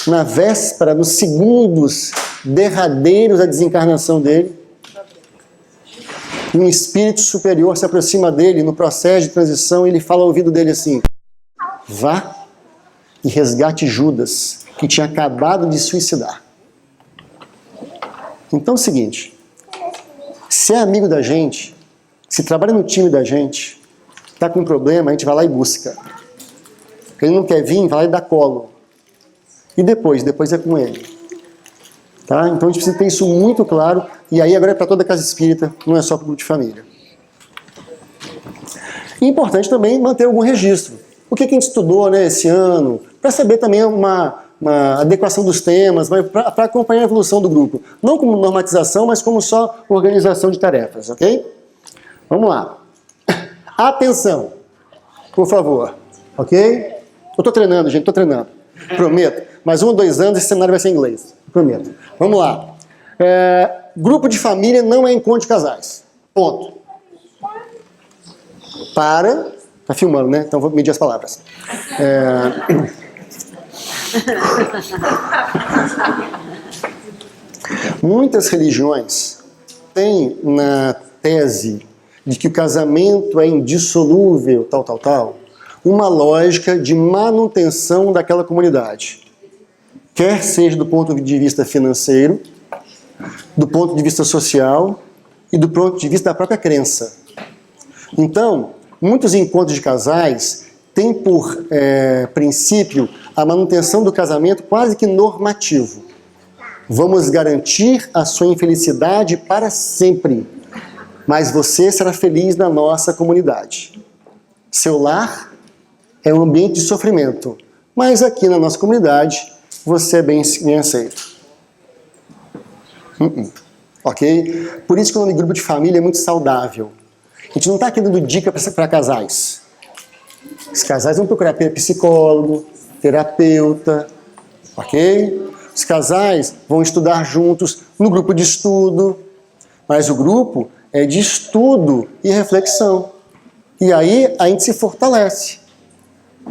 na véspera, nos segundos derradeiros da desencarnação dele. e um espírito superior se aproxima dele no processo de transição e ele fala ao ouvido dele assim: vá e resgate Judas, que tinha acabado de suicidar. Então é o seguinte, se é amigo da gente, se trabalha no time da gente, está com um problema, a gente vai lá e busca. Ele não quer vir, vai lá e dá colo. E depois é com ele. Tá? Então a gente precisa ter isso muito claro, e aí agora é para toda a casa espírita, não é só para o grupo de família. E importante também manter algum registro. O que a gente estudou, né, esse ano, para saber também uma adequação dos temas, para acompanhar a evolução do grupo. Não como normatização, mas como só organização de tarefas, ok? Vamos lá. Atenção, por favor, ok? Eu estou treinando, gente, estou treinando. Prometo. Mais 1 ou 2 anos esse seminário vai ser em inglês. Prometo. Vamos lá. Grupo de família não é encontro de casais. Ponto. Tá filmando, né? Então vou medir as palavras. Muitas religiões têm na tese de que o casamento é indissolúvel, tal, uma lógica de manutenção daquela comunidade. Quer seja do ponto de vista financeiro, do ponto de vista social e do ponto de vista da própria crença. Então, muitos encontros de casais têm por princípio a manutenção do casamento quase que normativo. Vamos garantir a sua infelicidade para sempre, mas você será feliz na nossa comunidade. Seu lar é um ambiente de sofrimento, mas aqui na nossa comunidade você é bem aceito. Ok? Por isso que o nome grupo de família é muito saudável. A gente não está aqui dando dica para casais. Os casais vão procurar psicólogo, terapeuta, ok? Os casais vão estudar juntos no grupo de estudo, mas o grupo é de estudo e reflexão. E aí a gente se fortalece.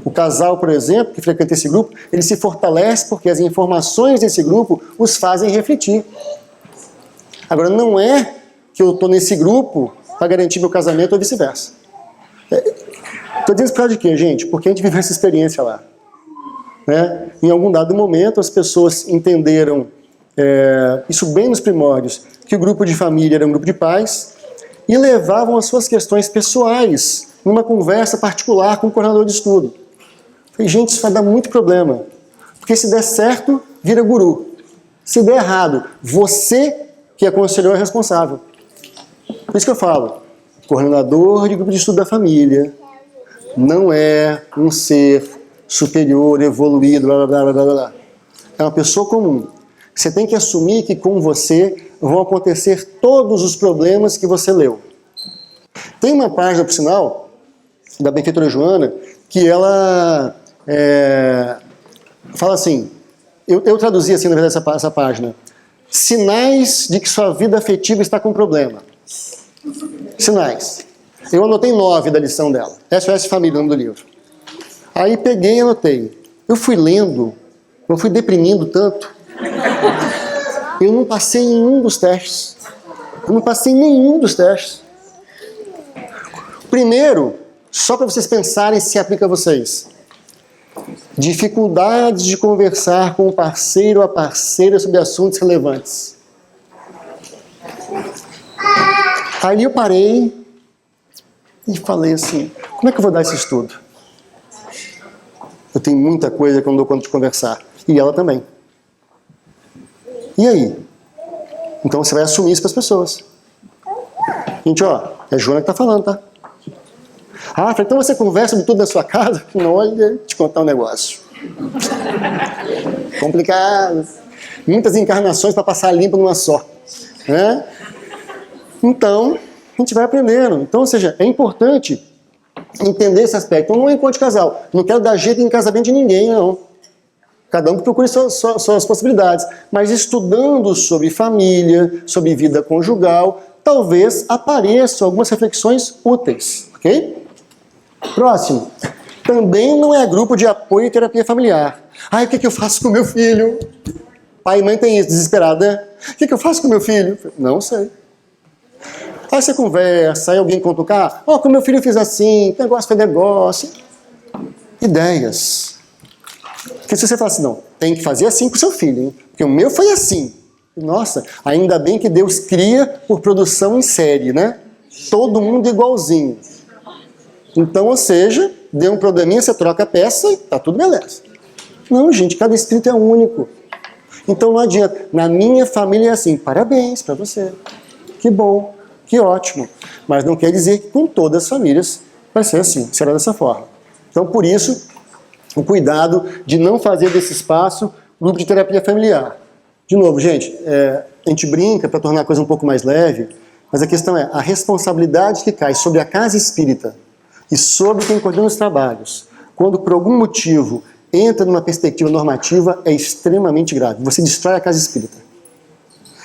O casal, por exemplo, que frequenta esse grupo, ele se fortalece porque as informações desse grupo os fazem refletir. Agora, não é que eu estou nesse grupo para garantir meu casamento ou vice-versa. Estou dizendo isso por causa de quê, gente? Porque a gente viveu essa experiência lá. Né? Em algum dado momento, as pessoas entenderam, isso bem nos primórdios, que o grupo de família era um grupo de pais e levavam as suas questões pessoais numa conversa particular com o coordenador de estudo. Falei, gente, isso vai dar muito problema. Porque se der certo, vira guru. Se der errado, você que aconselhou é responsável. Por isso que eu falo, coordenador de grupo de estudo da família não é um ser superior, evoluído, blá, blá, blá, blá, blá. É uma pessoa comum. Você tem que assumir que com você vão acontecer todos os problemas que você leu. Tem uma página, por sinal, da benfeitora Joana, que ela fala assim, eu traduzi assim, na verdade, essa página: sinais de que sua vida afetiva está com problema. Sinais. Eu anotei 9 da lição dela. SOS Família, o nome do livro. Aí peguei e anotei. Eu fui lendo, eu fui deprimindo tanto. Eu não passei em nenhum dos testes. Primeiro, só para vocês pensarem se aplica a vocês. Dificuldades de conversar com o parceiro ou a parceira sobre assuntos relevantes. Aí eu parei e falei assim, como é que eu vou dar esse estudo? Eu tenho muita coisa que eu não dou conta de conversar. E ela também. E aí? Então você vai assumir isso para as pessoas. Gente, ó, é a Joana que está falando, tá? Ah, então você conversa de tudo na sua casa? Não, olha, te contar um negócio. Complicado. Muitas encarnações para passar limpo numa só. Né? Então, a gente vai aprendendo. Então, ou seja, é importante entender esse aspecto. Então, não é encontro de casal. Não quero dar jeito em casamento de ninguém, não. Cada um que procure suas possibilidades. Mas estudando sobre família, sobre vida conjugal, talvez apareçam algumas reflexões úteis. Ok? Próximo. Também não é grupo de apoio e terapia familiar. Ah, o que eu faço com meu filho? Pai e mãe tem isso, desesperado, né? O que eu faço com meu filho? Não sei. Aí você conversa, aí alguém conta o carro, como meu filho fez assim, negócio foi negócio. Ideias. Porque se você fala assim, não, tem que fazer assim com o seu filho, hein? Porque o meu foi assim. Nossa, ainda bem que Deus cria por produção em série, né? Todo mundo igualzinho. Então, ou seja, deu um probleminha, você troca a peça e tá tudo beleza. Não, gente, cada espírito é único. Então não adianta. Na minha família é assim, parabéns para você. Que bom, que ótimo. Mas não quer dizer que com todas as famílias vai ser assim, será dessa forma. Então, por isso, o cuidado de não fazer desse espaço grupo de terapia familiar. De novo, gente, a gente brinca para tornar a coisa um pouco mais leve, mas a questão é a responsabilidade que cai sobre a casa espírita e sobre quem coordena os trabalhos, quando por algum motivo entra numa perspectiva normativa, é extremamente grave. Você destrói a casa espírita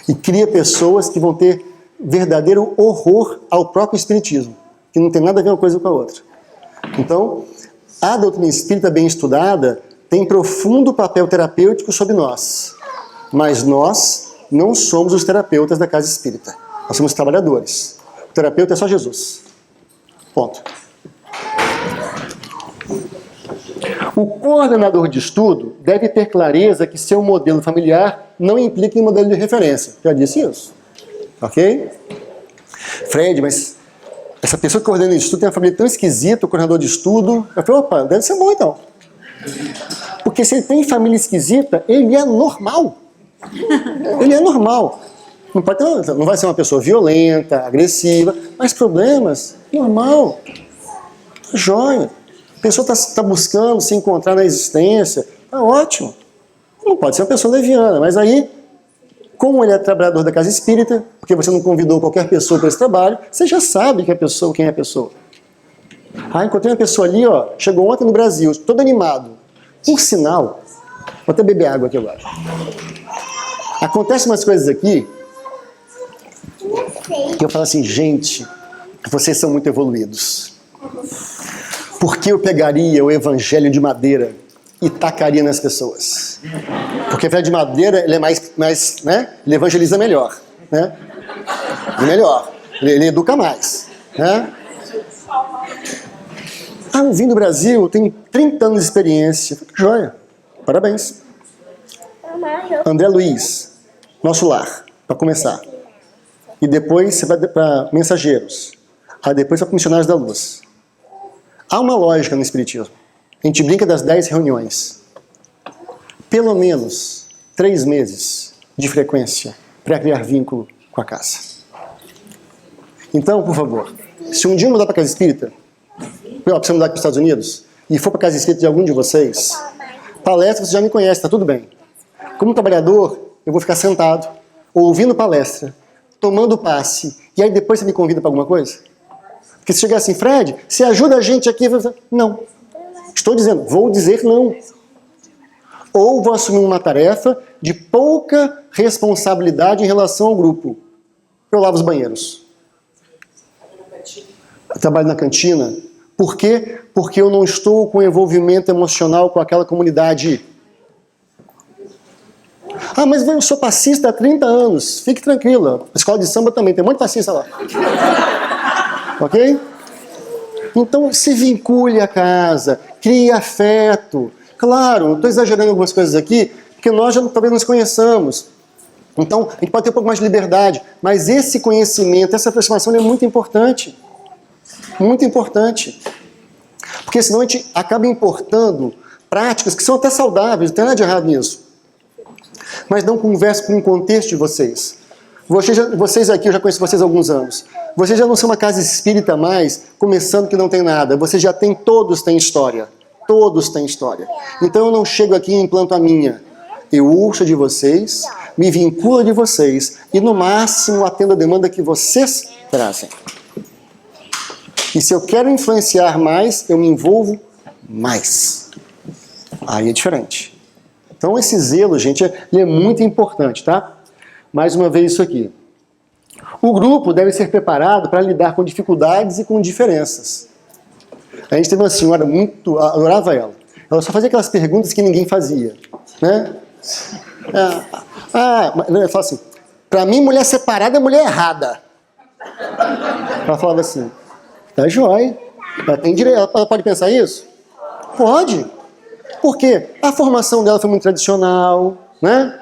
e cria pessoas que vão ter verdadeiro horror ao próprio espiritismo, que não tem nada a ver uma coisa com a outra. Então, a doutrina espírita bem estudada tem profundo papel terapêutico sobre nós, mas nós não somos os terapeutas da casa espírita. Nós somos trabalhadores. O terapeuta é só Jesus. Ponto. O coordenador de estudo deve ter clareza que seu modelo familiar não implica em modelo de referência. Já disse isso. Ok? Fred, mas essa pessoa que coordena o estudo tem uma família tão esquisita, o coordenador de estudo. Eu falei, opa, deve ser bom então. Porque se ele tem família esquisita, ele é normal. Ele é normal. Não vai ser uma pessoa violenta, agressiva, mas problemas, normal. Joia. A pessoa está buscando se encontrar na existência, tá ótimo. Não pode ser uma pessoa leviana, mas aí, como ele é trabalhador da casa espírita, porque você não convidou qualquer pessoa para esse trabalho, você já sabe que quem é a pessoa. Encontrei uma pessoa ali, chegou ontem no Brasil, todo animado. Por sinal, vou até beber água aqui agora. Acontecem umas coisas aqui que eu falo assim, gente, vocês são muito evoluídos. Por que eu pegaria o evangelho de madeira e tacaria nas pessoas? Porque o evangelho de madeira ele é mais né? Ele evangeliza melhor, né? Melhor, ele educa mais, né? Eu vim do Brasil, tenho 30 anos de experiência. Joia, parabéns. André Luiz, Nosso Lar, para começar. E depois você vai para Mensageiros. Aí depois vai para Missionários da Luz. Há uma lógica no Espiritismo. A gente brinca das 10 reuniões. Pelo menos 3 meses de frequência para criar vínculo com a casa. Então, por favor, se um dia eu mudar para a casa espírita, para você mudar para os Estados Unidos, e for para a casa espírita de algum de vocês, palestra você já me conhece, tá tudo bem. Como trabalhador, eu vou ficar sentado, ouvindo palestra, tomando passe, e aí depois você me convida para alguma coisa? Porque se chegar assim, Fred, você ajuda a gente aqui? Não. Estou dizendo, vou dizer não. Ou vou assumir uma tarefa de pouca responsabilidade em relação ao grupo. Eu lavo os banheiros. Eu trabalho na cantina. Por quê? Porque eu não estou com envolvimento emocional com aquela comunidade. Mas eu sou passista há 30 anos. Fique tranquila. A escola de samba também tem um monte de passista lá. Ok? Então se vincule à casa, crie afeto. Claro, estou exagerando algumas coisas aqui, porque nós já talvez nos conheçamos. Então a gente pode ter um pouco mais de liberdade, mas esse conhecimento, essa aproximação é muito importante. Muito importante. Porque senão a gente acaba importando práticas que são até saudáveis, não tem nada de errado nisso. Mas não conversa com o contexto de vocês. Vocês aqui, eu já conheço vocês há alguns anos. Vocês já não são uma casa espírita mais, começando que não tem nada. Vocês já têm, todos têm história. Todos têm história. Então eu não chego aqui e implanto a minha. Eu ouço de vocês, me vinculo de vocês e no máximo atendo a demanda que vocês trazem. E se eu quero influenciar mais, eu me envolvo mais. Aí é diferente. Então esse zelo, gente, ele é muito importante, tá? Mais uma vez isso aqui. O grupo deve ser preparado para lidar com dificuldades e com diferenças. A gente teve uma senhora muito... adorava ela. Ela só fazia aquelas perguntas que ninguém fazia. Né? Ela fala assim, para mim mulher separada é mulher errada. Ela falava assim, tá jóia, ela tem direito, ela pode pensar isso? Pode. Por quê? A formação dela foi muito tradicional, né?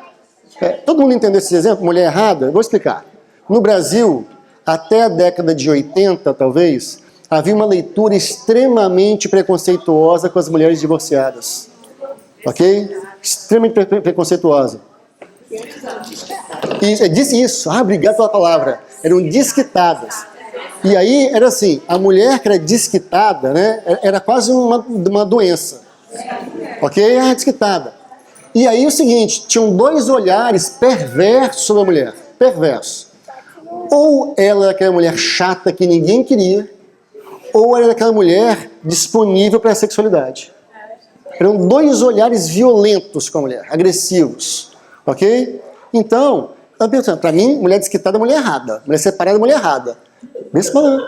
Todo mundo entendeu esse exemplo? Mulher errada? Eu vou explicar. No Brasil, até a década de 80, talvez, havia uma leitura extremamente preconceituosa com as mulheres divorciadas. Ok? Extremamente preconceituosa. E disse isso. Obrigado pela palavra. Eram desquitadas. E aí era assim, a mulher que era desquitada, né, era quase uma doença. Ok? Desquitada. E aí o seguinte, tinham dois olhares perversos sobre a mulher. Perversos. Ou ela era aquela mulher chata que ninguém queria, ou ela era aquela mulher disponível para a sexualidade. Eram dois olhares violentos com a mulher, agressivos. Ok? Então, para mim, mulher desquitada é mulher errada. Mulher separada é mulher errada.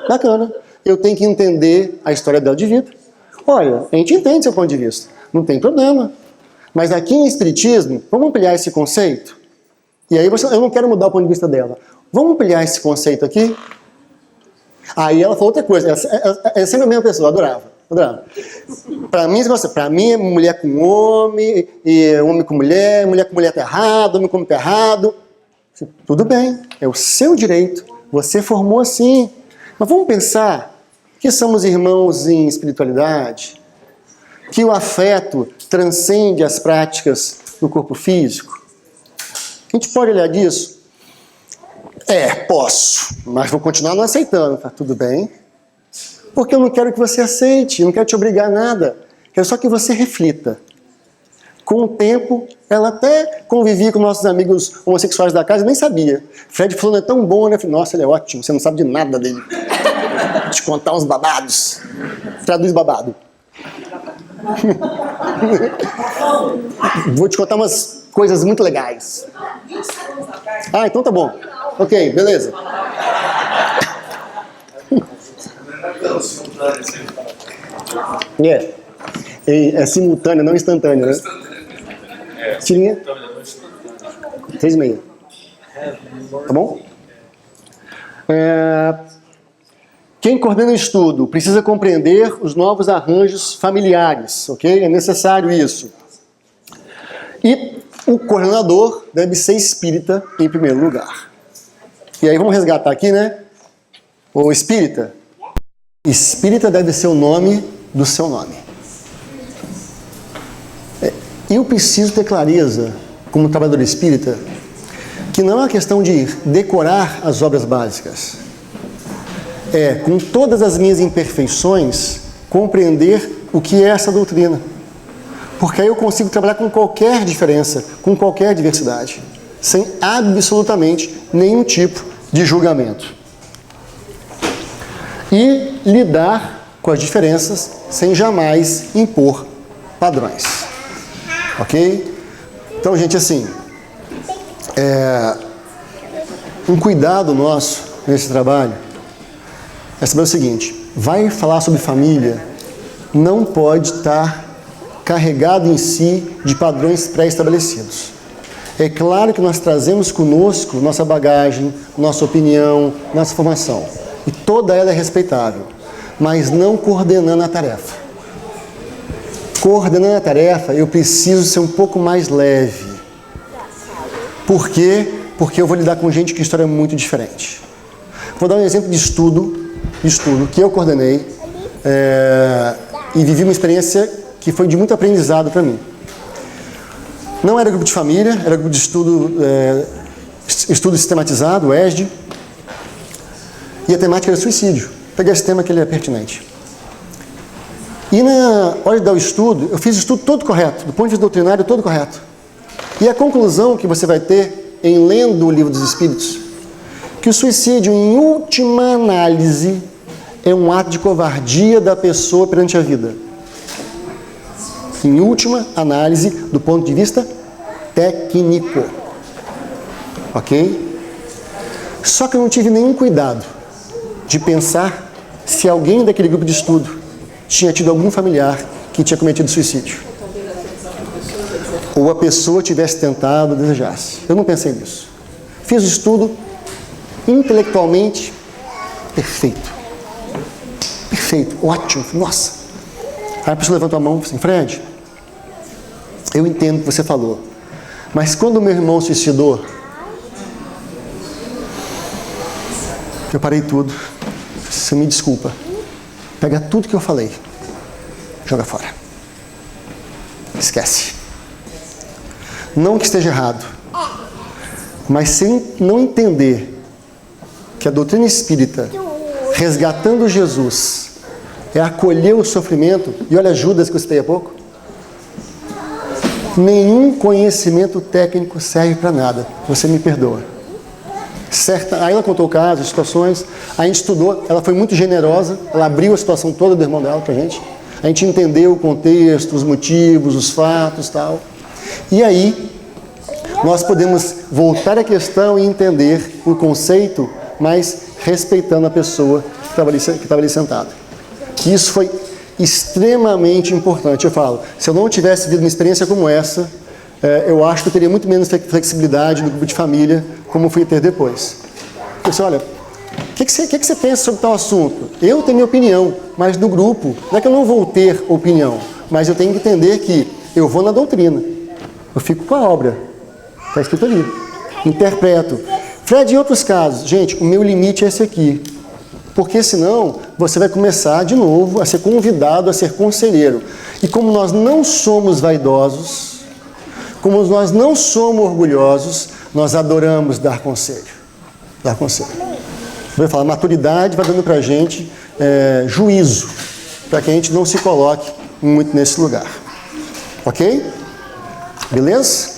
Bacana. Eu tenho que entender a história dela de vida. Olha, a gente entende seu ponto de vista. Não tem problema. Mas aqui em Espiritismo, vamos ampliar esse conceito? E aí eu não quero mudar o ponto de vista dela. Vamos ampliar esse conceito aqui? Aí ela falou outra coisa. Ela é sempre a mesma pessoa, adorava. Para mim é mulher com homem, e homem com mulher tá errado, homem com homem tá errado. Tudo bem, é o seu direito. Você formou assim. Mas vamos pensar que somos irmãos em espiritualidade, que o afeto transcende as práticas do corpo físico. A gente pode olhar disso? Posso, mas vou continuar não aceitando. Tá tudo bem? Porque eu não quero que você aceite, eu não quero te obrigar a nada. Quero só que você reflita. Com o tempo, ela até convivia com nossos amigos homossexuais da casa, nem sabia. Fred falou, é tão bom, né? Eu falei, nossa, ele é ótimo, você não sabe de nada dele. Vou te contar uns babados. Traduz babado. Vou te contar umas coisas muito legais. Então tá bom. Ok, beleza. É simultâneo, não instantâneo, né? Tirinha? 6,5. Tá bom? Quem coordena o estudo precisa compreender os novos arranjos familiares, ok? É necessário isso. E o coordenador deve ser espírita em primeiro lugar. E aí vamos resgatar aqui, né? O espírita. Espírita deve ser o nome do seu nome. Eu preciso ter clareza, como trabalhador espírita, que não é uma questão de decorar as obras básicas. Com todas as minhas imperfeições, compreender o que é essa doutrina. Porque aí eu consigo trabalhar com qualquer diferença, com qualquer diversidade, sem absolutamente nenhum tipo de julgamento. E lidar com as diferenças sem jamais impor padrões. Ok? Então, gente, assim, um cuidado nosso nesse trabalho é saber o seguinte: vai falar sobre família, não pode estar carregado em si de padrões pré-estabelecidos. É claro que nós trazemos conosco nossa bagagem, nossa opinião, nossa formação. E toda ela é respeitável, mas não coordenando a tarefa. Coordenando a tarefa, eu preciso ser um pouco mais leve. Por quê? Porque eu vou lidar com gente que história é muito diferente. Vou dar um exemplo de estudo que eu coordenei e vivi uma experiência que foi de muito aprendizado para mim. Não era grupo de família, era grupo de estudo sistematizado, o ESD, e a temática era suicídio. Peguei esse tema que ele é pertinente. E na hora de dar o estudo, eu fiz o estudo todo correto, do ponto de vista doutrinário, todo correto. E a conclusão que você vai ter em lendo o Livro dos Espíritos, que o suicídio, em última análise, é um ato de covardia da pessoa perante a vida. Em última análise, do ponto de vista técnico. Ok? Só que eu não tive nenhum cuidado de pensar se alguém daquele grupo de estudo tinha tido algum familiar que tinha cometido suicídio. Ou a pessoa tivesse tentado, desejasse. Eu não pensei nisso. Fiz o estudo intelectualmente, perfeito. Perfeito, ótimo, nossa. Aí a pessoa levantou a mão e falou assim, Fred, eu entendo o que você falou, mas quando o meu irmão se suicidou, eu parei tudo. Você me desculpa. Pega tudo que eu falei, joga fora. Esquece. Não que esteja errado, mas sem não entender que a doutrina espírita, resgatando Jesus, é acolher o sofrimento. E olha Judas que eu citei há pouco. Nenhum conhecimento técnico serve para nada. Você me perdoa. Aí ela contou o caso, as situações, a gente estudou, ela foi muito generosa, ela abriu a situação toda do irmão dela pra gente. A gente entendeu o contexto, os motivos, os fatos, tal. E aí nós podemos voltar à questão e entender o conceito, mas respeitando a pessoa que estava ali sentada. Isso foi extremamente importante. Eu falo, se eu não tivesse vivido uma experiência como essa, eu acho que eu teria muito menos flexibilidade no grupo de família, como fui ter depois. Eu disse, olha, o que você pensa sobre tal assunto? Eu tenho minha opinião, mas do grupo, não é que eu não vou ter opinião, mas eu tenho que entender que eu vou na doutrina, eu fico com a obra, está escrito ali, interpreto. Fred, em outros casos, gente, o meu limite é esse aqui, porque senão você vai começar de novo a ser convidado a ser conselheiro. E como nós não somos vaidosos, como nós não somos orgulhosos, nós adoramos dar conselho. Dar conselho. Vai falar, maturidade vai dando pra gente juízo, para que a gente não se coloque muito nesse lugar. Ok? Beleza?